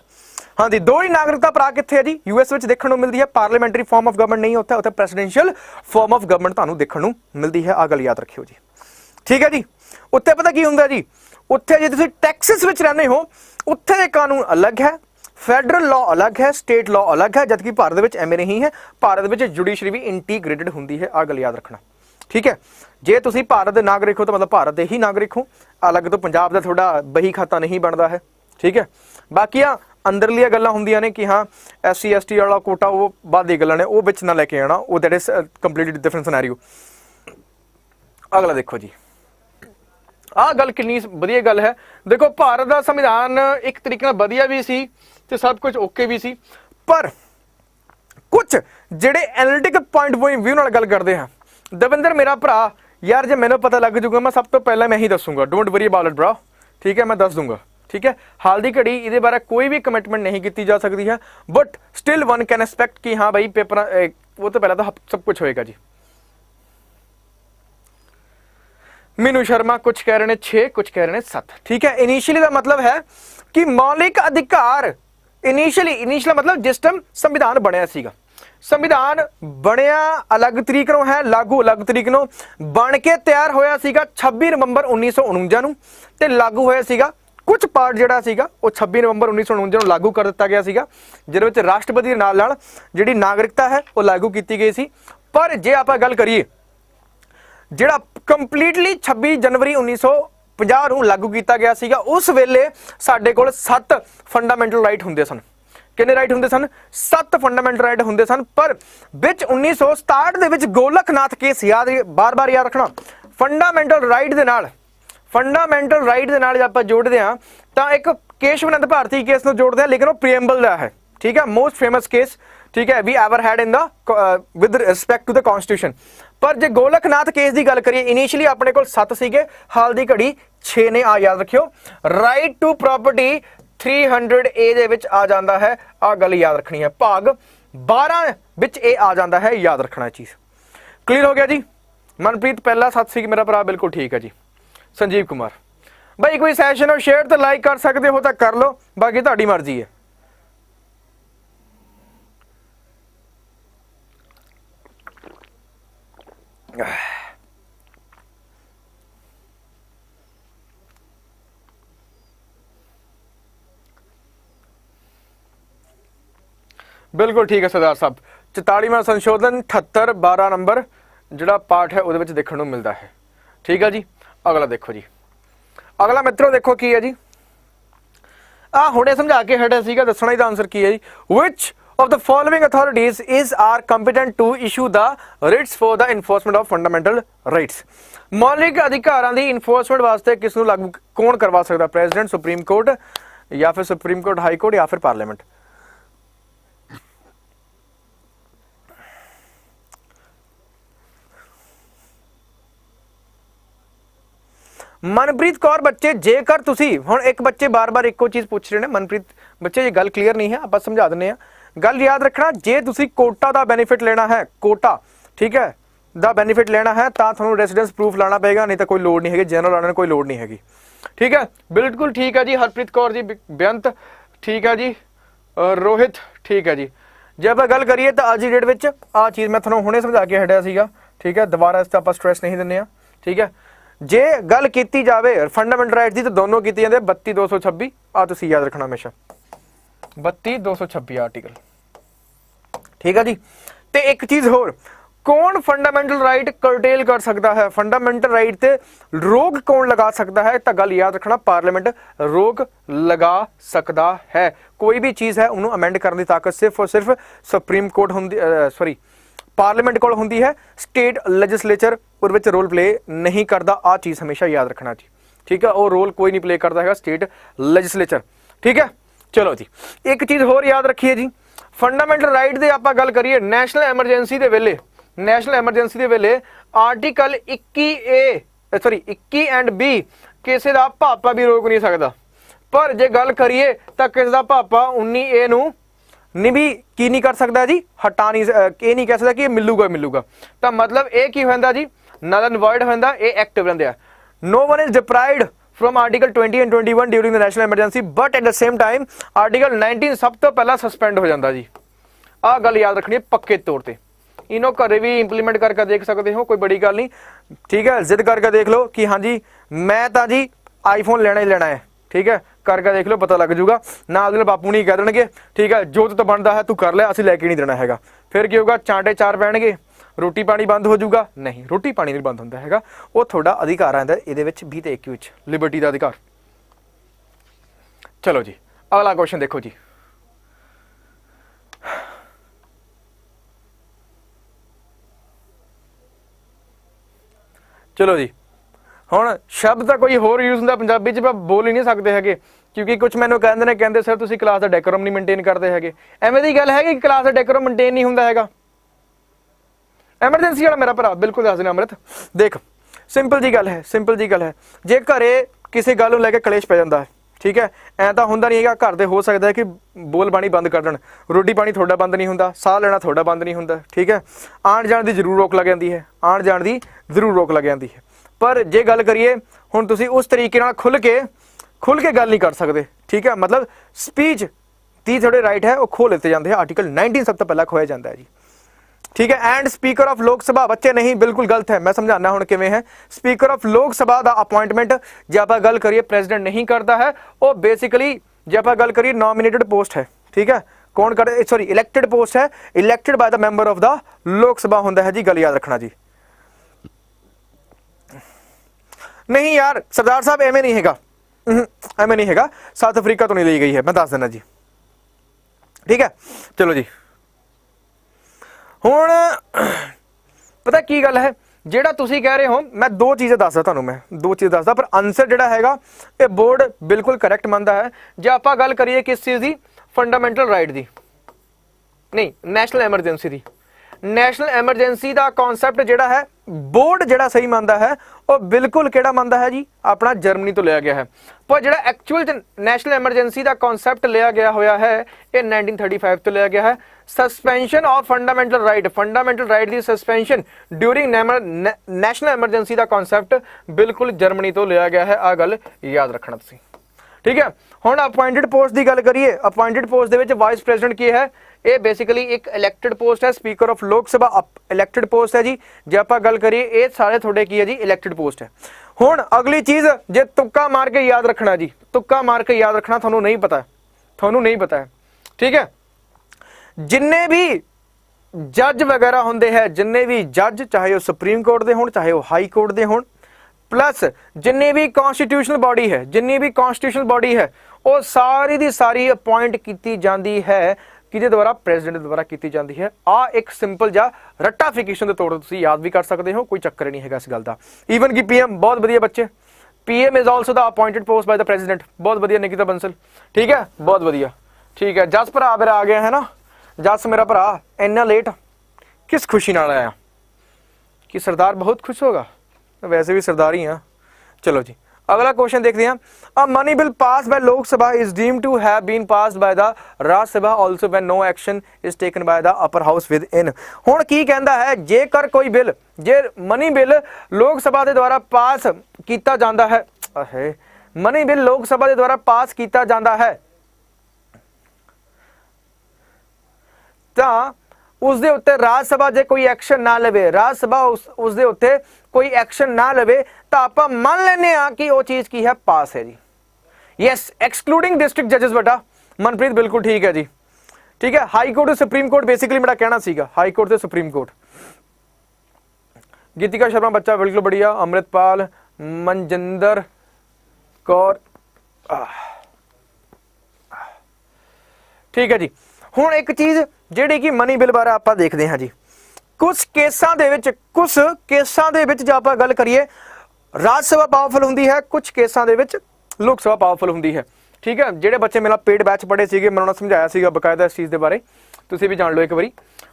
हाँ जी, दो ही नागरिकता भरा कित्थे है जी, यूएस में देखने को मिलती है। पार्लियामेंटरी फॉर्म ऑफ गवर्नमेंट नहीं होता, उत्थे प्रेसिडेंशियल फॉर्म ऑफ गवर्नमेंट तुहानूं देखने को मिलती है, आ गल याद रखियो जी, ठीक है जी। उत्थे पता की हुंदा जी, उत्थे जे तुसीं टैक्सिस विच रहंदे हो उत्थे दे कानून अलग है, फैडरल लॉ अलग है, स्टेट लॉ अलग है, जबकि भारत विच एवें नहीं है। भारत विच जुडिशरी भी इंटीग्रेटेड हुंदी है, आ गल याद रखना, ठीक है। जे तुसीं भारत दे नागरिक हो तो मतलब भारत दे ही नागरिक हो, अलग तो पंजाब का थोड़ा बही खाता नहीं बनता है, ठीक है। बाकी अंदरलिया गल्लां हुंदियां ने कि हाँ SC ST वाला कोटा वो बाद दी गल्लां ने, वो विच ना लैके आना, वो that is completely different scenario. अगला देखो जी, आ गल कितनी वधिया गल है। देखो भारत का संविधान एक तरीके नाल वधिया भी सी ते सब कुछ ओके भी सी, पर कुछ जिहड़े एनालिटिक पॉइंट व्यू नाल गल करते हैं, दविंदर मेरा भरा यार जे मैंने पता लग जूगा मैं सब तो पहले मैं ही दसूंगा, don't worry about it bro, ठीक है, मैं दस दूंगा, ठीक है। हाल की घड़ी ये बारे कोई भी कमिटमेंट नहीं की जा सकती है, but still one can expect कि हाँ भाई पेपर वो तो पहले तो सब कुछ होएगा जी। मीनू शर्मा कुछ कह रहे हैं 6, कुछ कह रहे हैं 7। ठीक है, इनिशियली का मतलब है कि मौलिक अधिकार इनिशियली मतलब जिस टाइम संविधान बनया सीगा, संविधान बनया अलग तरीक नो है, लागू अलग तरीक नो बन के तैयार होया सीगा 26 नवंबर 1949 ਨੂੰ ਤੇ लागू होया सीगा कुछ पार्ट ਜਿਹੜਾ ਸੀਗਾ ਉਹ 26 ਨਵੰਬਰ 1949 ਨੂੰ लागू कर ਦਿੱਤਾ ਗਿਆ ਸੀਗਾ, ਜਿਹਦੇ ਵਿੱਚ ਰਾਸ਼ਟਰਪਤੀ ਦੇ ਨਾਲ ਜਿਹੜੀ ਨਾਗਰਿਕਤਾ ਹੈ ਉਹ लागू ਕੀਤੀ ਗਈ ਸੀ। ਪਰ ਜੇ ਆਪਾਂ ਗੱਲ ਕਰੀਏ ਜਿਹੜਾ ਕੰਪਲੀਟਲੀ 26 ਜਨਵਰੀ 1950 ਨੂੰ लागू ਕੀਤਾ ਗਿਆ ਸੀਗਾ, ਉਸ ਵੇਲੇ ਸਾਡੇ ਕੋਲ 7 ਫੰਡਾਮੈਂਟਲ ਰਾਈਟ ਹੁੰਦੇ ਸਨ। ਕਿੰਨੇ ਰਾਈਟ ਹੁੰਦੇ ਸਨ? 7 ਫੰਡਾਮੈਂਟਲ ਰਾਈਟ ਹੁੰਦੇ ਸਨ। ਪਰ ਵਿੱਚ 1967 ਦੇ ਵਿੱਚ ਗੋਲਕਨਾਥ ਕੇਸ ਯਾਦ ਬਾਰ-ਬਾਰ ਯਾਦ ਰੱਖਣਾ, ਫੰਡਾਮੈਂਟਲ ਰਾਈਟ ਦੇ ਨਾਲ ਜੇ ਆਪਾਂ ਜੋੜਦੇ ਹਾਂ ਤਾਂ ਇੱਕ ਕੇਸ਼ਵਨੰਦ ਭਾਰਤੀ ਕੇਸ ਨੂੰ ਜੋੜਦੇ ਹਾਂ, ਲੇਕਿਨ ਉਹ ਪ੍ਰੀਐਮਬਲ ਦਾ ਹੈ। ਠੀਕ ਹੈ, ਮੋਸਟ ਫੇਮਸ ਕੇਸ, ਠੀਕ ਹੈ, we ever had in the with respect to the constitution. ਪਰ ਜੇ ਗੋਲਕਨਾਥ ਕੇਸ ਦੀ ਗੱਲ ਕਰੀਏ, ਇਨੀਸ਼ੀਅਲੀ ਆਪਣੇ ਕੋਲ 7 ਸੀਗੇ, ਹਾਲ ਦੀ ਘੜੀ 6 ਨੇ। ਆ ਯਾਦ ਰੱਖਿਓ, ਰਾਈਟ ਟੂ ਪ੍ਰਾਪਰਟੀ 300A ਦੇ ਵਿੱਚ ਆ ਜਾਂਦਾ ਹੈ। ਆ ਗੱਲ ਯਾਦ ਰੱਖਣੀ ਹੈ, ਭਾਗ 12 ਵਿੱਚ ਇਹ ਆ ਜਾਂਦਾ ਹੈ, ਯਾਦ ਰੱਖਣਾ ਚੀਜ਼। ਕਲੀਅਰ ਹੋ ਗਿਆ ਜੀ? ਮਨਪ੍ਰੀਤ ਪਹਿਲਾ 7 ਸੀ ਮੇਰਾ ਭਰਾ, ਬਿਲਕੁਲ ਠੀਕ ਹੈ ਜੀ। संजीव कुमार भाई कोई सैशन और शेयर तो लाइक कर सकते हो तो कर लो, बाकी ਤੁਹਾਡੀ मर्जी है। बिल्कुल ठीक है सरदार साहब। 44वां संशोधन 78-12 नंबर ਜਿਹੜਾ ਪਾਠ ਹੈ ਉਹਦੇ ਵਿੱਚ ਦੇਖਣ ਨੂੰ ਮਿਲਦਾ ਹੈ। ਠੀਕ ਹੈ ਜੀ, अगला देखो जी, अगला मित्रों देखो की है जी, आ हुणे समझा के हटा सीगा, दसना ही आंसर की है जी। Which of the following authorities are competent to issue the writs for the enforcement of fundamental rights? मौलिक अधिकारां दी इन्फोर्समेंट वास्ते किस नूं लागू कौन करवा सकदा? प्रेसिडेंट, सुप्रीम कोर्ट या फिर सुप्रीम कोर्ट, हाई कोर्ट या फिर पार्लियामेंट? मनप्रीत कौर बच्चे जेकर तुसी हुण एक बच्चे बार बार एको चीज़ पूछ रहे हैं, मनप्रीत बच्चे ये गल क्लीयर नहीं है, आप समझा दें। गल याद रखना, जे तुसी कोटा का बेनीफिट लेना है, कोटा ठीक है दा बेनीफिट लेना है तो थोड़ा रेजिडेंस प्रूफ लाना पेगा, नहीं तो कोई लोड़ नहीं है, जनरल आने कोई लोड़ नहीं हैगी। ठीक है, बिल्कुल ठीक है जी। हरप्रीत कौर जी, बेअंत ठीक है जी, रोहित ठीक है जी। जब गल करिए तो अज की डेट में आ चीज़ मैं थोड़ा हुणे समझा के हटिया सीगा। ठीक है, दोबारा इस आप स्ट्रैस नहीं दें। ठीक है, जे गल की जाए फंडामेंटल राइट की तो दोनों की जाते 32-226, आ तुम याद रखना हमेशा 32-226 आर्टिकल। ठीक है जी। तो एक चीज़ होर, कौन फंडामेंटल राइट करटेल कर सकता है? फंडामेंटल राइट ते रोक कौन लगा सकता है? तो गल याद रखना, पार्लियामेंट रोक लगा सकता है। कोई भी चीज़ है उन्होंने अमेंड करने की ताकत सिर्फ और सिर्फ सुप्रीम कोर्ट होंदी, सॉरी पार्लियामेंट कोल होंदी है। स्टेट लैजिस्लेचर उस विच रोल प्ले नहीं करता, आ चीज़ हमेशा याद रखना जी। ठीक है, और रोल कोई नहीं प्ले करता है स्टेट लैजिस्लेचर। ठीक है, चलो जी एक चीज़ होर याद रखिए जी, फंडामेंटल राइट दे आपां गल करिए नैशनल एमरजेंसी दे वेले, नैशनल एमरजेंसी दे वेले आर्टिकल 21 एंड B किसी का भापा भी रोक नहीं सकता। पर जे गल करिए तो किसी का भापा 19A नूं नहीं भी की नहीं कर सकता जी, हटा नहीं, ये नहीं कह सकता कि मिलूगा। तो मतलब ये की होंदा जी, नल एंड वॉइड होंदा, ये एक्टिव रहंदे आ। No one is deprived from article 20 and 21 during the national emergency, but at the same time article 19 सब तो पहला सस्पेंड हो जाता जी। आ गल याद रखनी है पक्के तौर पर, इन्हों घरे भी इंप्लीमेंट करके देख सकते हो, कोई बड़ी गल नहीं। ठीक है, जिद करके देख लो कि हाँ जी मैं तो जी आईफोन लेना ही लेना है। ठीक है, करके देख लो, पता लग जूगा। ना अगले बापू नहीं कह देंगे ठीक है जो तो बनता है तू कर ले, असं लैके नहीं देना है। फिर की होगा, चांटे चार पैणगे, रोटी पानी बंद हो जाऊगा? नहीं, रोटी पानी नहीं बंद होंदा हैगा, वो थोड़ा अधिकार आंदा इहदे विच 20 ते 21 विच, लिबर्टी का अधिकार। चलो जी अगला क्वेश्चन देखो जी, चलो जी हुण शब्द तो कोई होर यूज होंदा पंजाबी च, पर बोल ही नहीं सकते है, क्योंकि कुछ मैनू कहते सर तुसीं क्लास का डेकोरम नहीं मेनटेन करते हैं। एवें दी गल है कि क्लास का डेकोरम मेनटेन नहीं होंदा हैगा। एमरजेंसी वाला मेरा भरा बिल्कुल दस देना अमृत, देख सिंपल जी गल है, सिंपल जी गल है, जे घरे किसी गल नूं लैके कलेश पै जांदा है, ठीक है, ऐ तां हुंदा नहीं है, घर दे हो सकता है कि बोल बाणी बंद कर देण, रोटी पानी थोड़ा बंद नहीं होंदा, साह लेना थोड़ा बंद नहीं होंदा। ठीक है, आण जाण दी जरूर रोक लग जाती है, आण जाण दी जरूर रोक लग जाती है। पर जे गल करिए हुण तुसीं उस तरीके नाल खुल के गल नहीं कर सकते, ठीक है। मतलब स्पीच दी थोड़े राइट है वो खो लेते जाते हैं। आर्टिकल 19 सब तो पहला खोया जाता है जी, ठीक है। एंड स्पीकर ऑफ लोक सभा, बच्चे नहीं बिल्कुल गलत है, मैं समझाना हुण किवें है। स्पीकर ऑफ लोक सभा दा अपॉइंटमेंट जे आपां गल करिए प्रेजिडेंट नहीं करता है, वो बेसिकली जे आपां गल करिए नॉमिनेटेड पोस्ट है, ठीक है। कौन करे, सॉरी इलैक्टेड पोस्ट है, elected by the member of the लोक सभा हुंदा है जी, गल याद रखना जी। नहीं यार सरदार साहब एवं नहीं हैगा, एवं नहीं हैगा, साउथ अफ्रीका तो नहीं ली गई है, मैं दस देना जी, ठीक है। चलो जी हुण पता की गल है, जेड़ा तुसी कह रहे हो मैं दो चीज़ें दसदा तुहानूं, मैं दो चीज़ दसदा, पर आंसर जिहड़ा हैगा ये बोर्ड बिल्कुल करैक्ट मनदा है। जे आपां गल करिए किस चीज़ दी, फंडामेंटल राइट दी नहीं, नैशनल एमरजेंसी दी। नैशनल एमरजेंसी का कॉन्सैप्ट जिहड़ा है बोर्ड जिहड़ा सही मानता है वो बिल्कुल किहड़ा मानता है जी, अपना जर्मनी तो लिया गया है। पर जिहड़ा एक्चुअल नैशनल एमरजेंसी का कॉन्सैप्ट लिया गया होया है ये 1935 तो लिया गया है। Suspension of fundamental right the suspension during national emergency का कॉन्सैप्ट बिल्कुल जर्मनी तो लिया गया है, आ गल याद रखना तुसीं, ठीक है। हुण अपॉइंटेड पोस्ट की गल करिए, अपॉइंटेड पोस्ट दे वाइस प्रेजिडेंट की है, ये बेसिकली एक इलैक्टेड पोस्ट है। स्पीकर ऑफ लोक सभा इलैक्टेड पोस्ट है जी, जे आपां गल करिए ये सारे थोड़े की है जी इलैक्टेड पोस्ट है। हुण अगली चीज जे तुक्का मार के याद रखना जी, तुक्का मार के याद रखना, थानू नहीं पता है, थानू नहीं पता है, ठीक है। जिन्ने भी जज वगैरह होंदे है, जिन्ने भी जज चाहे वो सुप्रीम कोर्ट दे होण चाहे वो हाई कोर्ट दे होण, प्लस जिन्नी भी कॉन्स्टिट्यूशनल बॉडी है, जिन्नी भी कॉन्स्टिट्यूशनल बॉडी है वो सारी दी सारी अपॉइंट की जाती है किहदे द्वारा, प्रेजिडेंट द्वारा की जाती है। आ एक सिंपल जा रट्टाफिकेशन के तौर पर याद भी कर सकते हो, कोई चक्कर नहीं है इस गल का। ईवन कि पीएम बहुत बढ़िया बच्चे, PM is also the appointed post by the president, बहुत बढ़िया निकिता बंसल, ठीक है, बहुत बढ़िया, ठीक है। जस भरा मेरा आ गया है ना, जस मेरा भरा इन्ना लेट किस खुशी नाल आया कि सरदार बहुत खुश होगा, वैसे भी सरदार ही हाँ। चलो जी अगला क्वेश्चन देखते हैं। A money bill pass by Lok Sabha is deemed to have been passed by the Rajya Sabha also when no action is taken by the upper house within. हुण की कहंदा है, जेकर कोई बिल जे मनी बिल लोक सभा के द्वारा पास किया जाता है, मनी बिल लोक सभा के द्वारा पास किया जाता है तां उसदे उत्ते राज सभा जे कोई एक्शन ना लवे, राज सभा उसदे उत्ते कोई एक्शन ना लवे तो आप मान लेने कि वो चीज की है पास है जी। यस एक्सक्लूडिंग डिस्ट्रिक्ट जजेस बेटा, मनप्रीत बिल्कुल ठीक है जी, ठीक है। High court supreme court basically मेरा कहना सीगा, हाई कोर्ट से सुप्रीम कोर्ट। गीतिका शर्मा बच्चा बिल्कुल बढ़िया, अमृतपाल मनजिंदर कौर ठीक है जी। हुण एक चीज जिहड़ी कि मनी बिल बारे आपां देखदे हां जी, कुछ केसां दे विच जे आपां गल करिए राज सभा पावरफुल हुंदी है, कुछ केसां दे विच लोक सभा पावरफुल हुंदी है, ठीक है। जिहड़े बच्चे मेरा पेड बैच पढ़े सीगे मैं उन्होंने समझाया सीगा बकायदा इस चीज़ के बारे, तुसीं भी जान लो एक बारी।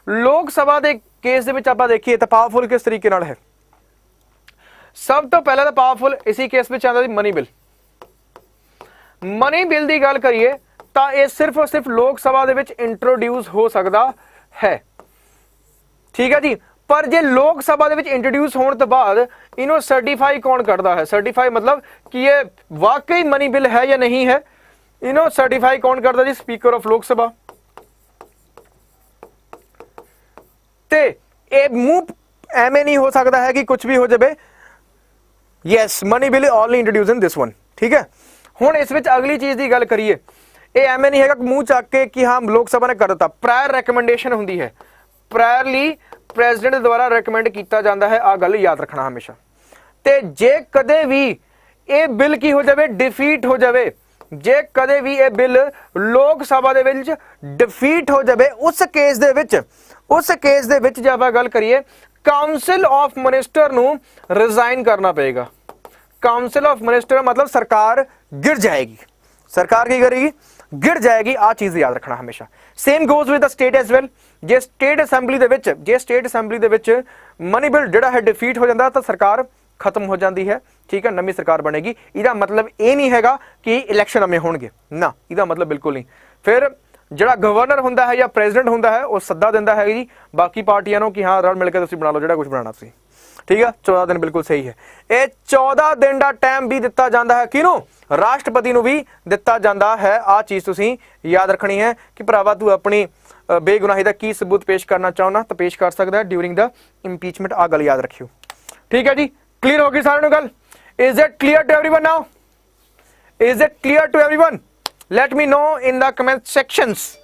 लोक सभा के केस दे विच आपां देखिए तो पावरफुल किस तरीके नाल है। सब तो पहले तो पावरफुल इसी केस में आंदा सी मनी बिल। मनी बिल की गल करिए तो यह सिर्फ और सिर्फ लोक सभा दे विच इंट्रोड्यूस हो सकता है, ठीक है जी। पर जे लोक सभा दे विच इंट्रोड्यूस होने तो बाद इन्हों सर्टिफाई कौन करता है, सर्टिफाई मतलब कि ये वाकई मनी बिल है या नहीं है, इन्हों सर्टिफाई कौन करता जी, स्पीकर ऑफ लोक सभा। ते ए मुंह एवं नहीं हो सकता है कि कुछ भी हो जाए। Yes money bill only introduce in this one, ठीक है। हुण इस विच अगली चीज की गल करिए, ये एवं नहीं है मुंह चक के कि हाँ लोक सभा ने कर दिता, प्रायर रिकमेंडेशन होंदी है, प्रायरली प्रेजिडेंट द्वारा रिकमेंड किया जाता है, आ गल याद रखना हमेशा। ते जे कदे भी ये बिल की हो जाए डिफीट हो जाए, जे कदे भी ये बिल लोक सभा दे विच डिफीट हो जाए, उस केस दे विच जे आपां गल करिए काउंसिल ऑफ मिनिस्टर नूं रिजाइन करना पेगा। काउंसिल ऑफ मिनिस्टर मतलब सरकार गिर जाएगी, सरकार की करेगी, गिर जाएगी, आ चीज याद रखना हमेशा। Same goes with the state as well. जे स्टेट असैंबली दे विच मनी बिल जिहड़ा है डिफीट हो जाता तो सरकार खत्म हो जाती है, ठीक है, नवी सरकार बनेगी। इहदा मतलब ये नहीं हैगा कि इलैक्शन नवे होणगे ना, इहदा मतलब बिल्कुल नहीं। फिर जिहड़ा गवर्नर हुंदा है या प्रेजिडेंट हुंदा है वो सद्दा दिंदा है जी बाकी पार्टियां नूं कि हाँ रल मिल के तुसीं बना लो जिहड़ा कुछ बनाना सी, ठीक है 14 दिन बिल्कुल सही है। ये 14 दिन का टाइम भी दिता जाता है किनू राष्ट्रपति नू भी दिता जाता है। आ चीज़ तुसीं याद रखनी है कि भरावा तू अपनी बेगुनाही का की सबूत पेश करना चाहना तो पेश कर सकता है ड्यूरिंग द इंपीचमेंट। आ गल याद रखियो ठीक है जी। क्लीयर होगी सारे गल? Is it clear to everyone now? Is it clear to everyone? Let me know in the comment sections.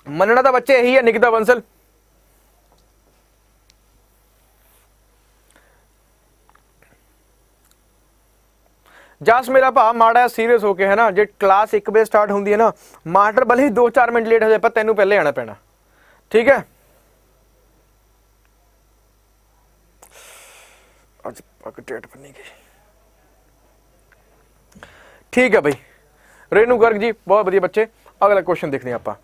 मनना तो बच्चे यही है निकिता बंसल। जस मेरा भा माड़ा सीरियस होके है ना, जो क्लास 1 बजे स्टार्ट होंगी है ना, मास्टर भले ही 2-4 मिनट लेट हो जाए पर तेनों पहले आना पैना ठीक है। आज पग डेट बनी गई ठीक है भाई। रेनू गर्ग जी बहुत बढ़िया बच्चे। अगला क्वेश्चन देखते हैं आप।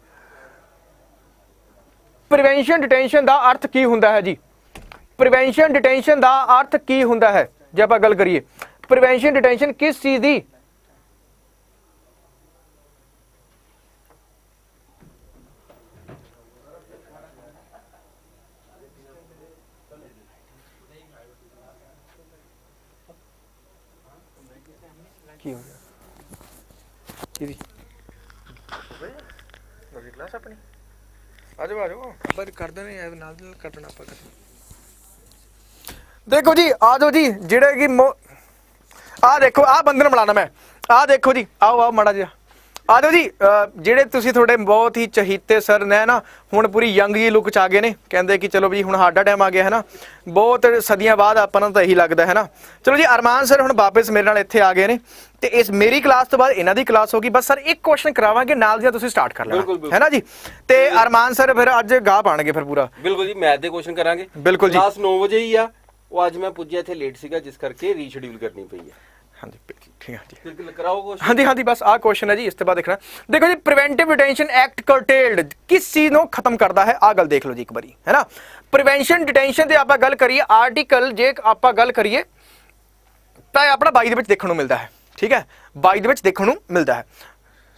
प्रिवेंशन डिटेंशन का अर्थ की हुंदा है जी? प्रिवेंशन डिटेंशन का अर्थ की हुंदा है जे आप गल करिए? प्रिवेंशन डिटेंशन किस चीज की? क्लास अपनी आ जाओ पर कर देने नाल कटना आप। देखो जी आ जाओ जी जेड़े कि आ देखो आ बंदे मिलाना मैं। आ देखो जी आओ आओ माड़ा जी आ जाओ जी। जेड़े तुसी थोड़े बहुत ही चहीते सर ने ना हुण पूरी यंग जी लुक च आ गए ने, कहते कि चलो भी हुण साडा टाइम आ गया है ना, बहुत सदियां बाद आपां नूं तां यही लगदा है ना। चलो जी अरमान सर हुण वापस मेरे नाल इत्थे आ गए ने ते इस मेरी क्लास तो बाद इन्हां दी क्लास होगी। बस सर एक क्वेश्चन करावांगे नाल दी तुसीं स्टार्ट कर लेना है ना जी। ते अरमान सर फिर अज गाह पाणगे फिर पूरा बिल्कुल जी मैथ दे क्वेश्चन करांगे। बिल्कुल जी क्लास 9 बजे ही आ वो आज मैं पुज्जिया इत्थे लेट सीगा जिस करके रीशेड्यूल करनी पई है। हाँ जी ठीक है जी बिल्कुल कराओ क्वेश्चन। हाँ जी हाँ जी बस आ क्वेश्चन है जी इसके बाद देखना। देखो जी प्रिवेंटिव डिटेंशन एक्ट करटेल्ड किस चीज को खत्म करता है? आ गल देख लो जी एक बारी है ना। प्रिवेंशन डिटेंशन की आप गल करिए आर्टिकल जे आप गल करिए तो अपना 22 दे विच देखने को मिलता है ठीक है। 22 दे विच देखने को मिलता है।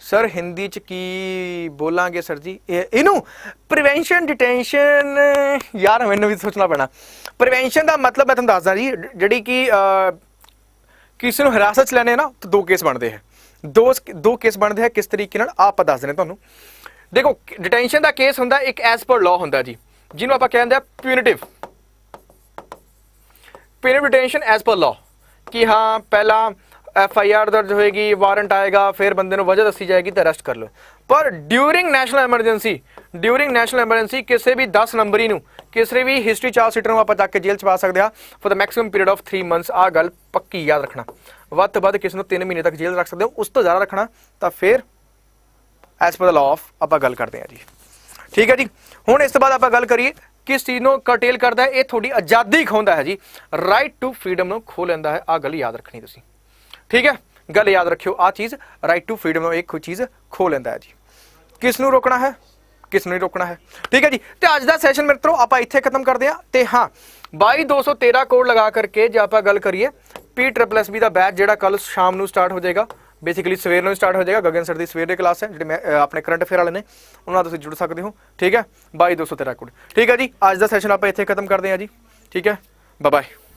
सर हिंदी च की बोलांगे सर जी इनू? प्रिवेंशन डिटेंशन यार मैंने भी सोचना पैना। प्रिवेंशन का मतलब मैं तुम दसदा जी जी कि किसी को हिरासत च लैने ना तो 2 केस बनते हैं। दो केस बनते हैं किस तरीके आप दस देने तुहानू। देखो डिटेंशन का केस होंदा एक एज पर लॉ होंदा जी जिन्हों आप कहते हैं punitive detention as per law कि हाँ पहला FIR दर्ज होएगी वारंट आएगा फिर बंदे को वजह दसी जाएगी तो अरेस्ट कर लो। पर ड्यूरिंग नैशनल एमरजेंसी किसी भी 10 नंबरी किसी भी हिस्ट्री चार्ज सीटर आप जाके जेल च पा सकते हैं for the maximum period of 3 months. आ गल पक्की याद रखना। वध तो वध किसी को 3 महीने तक जेल रख सकते हो, उस तो ज़्यादा रखना तो फिर as per the law of आप गल करते हैं जी ठीक है जी। हुण इस बाद आप गल करिए किस चीज़ को करटेल करता है? ये थोड़ी आज़ादी खोंदा है जी, राइट टू फ्रीडम को खो लेंदा है। आ गल याद रखनी तुसीं ठीक है। गल याद रखियो आ चीज़ राइट टू फ्रीडम एक चीज़ खो लेंदा है जी। किसनू रोकना है किसनू नहीं रोकना है ठीक है जी। तो अज का सैशन मेरे तो आप इत्थे खत्म करते हैं। तो हाँ 2213 कोड लगा करके जो आप गल करिए PSSB का बैच जो कल शाम को स्टार्ट हो जाएगा, बेसिकली सवेर में स्टार्ट हो जाएगा। गगन सर की सवेर की क्लास है जो अपने करंट अफेयर वाले ने उन्होंने जुड़ सकते हो ठीक है। 2213 कोड ठीक है जी। अज का सैशन आप इत्थे खत्म करते हैं जी ठीक है। Bye bye.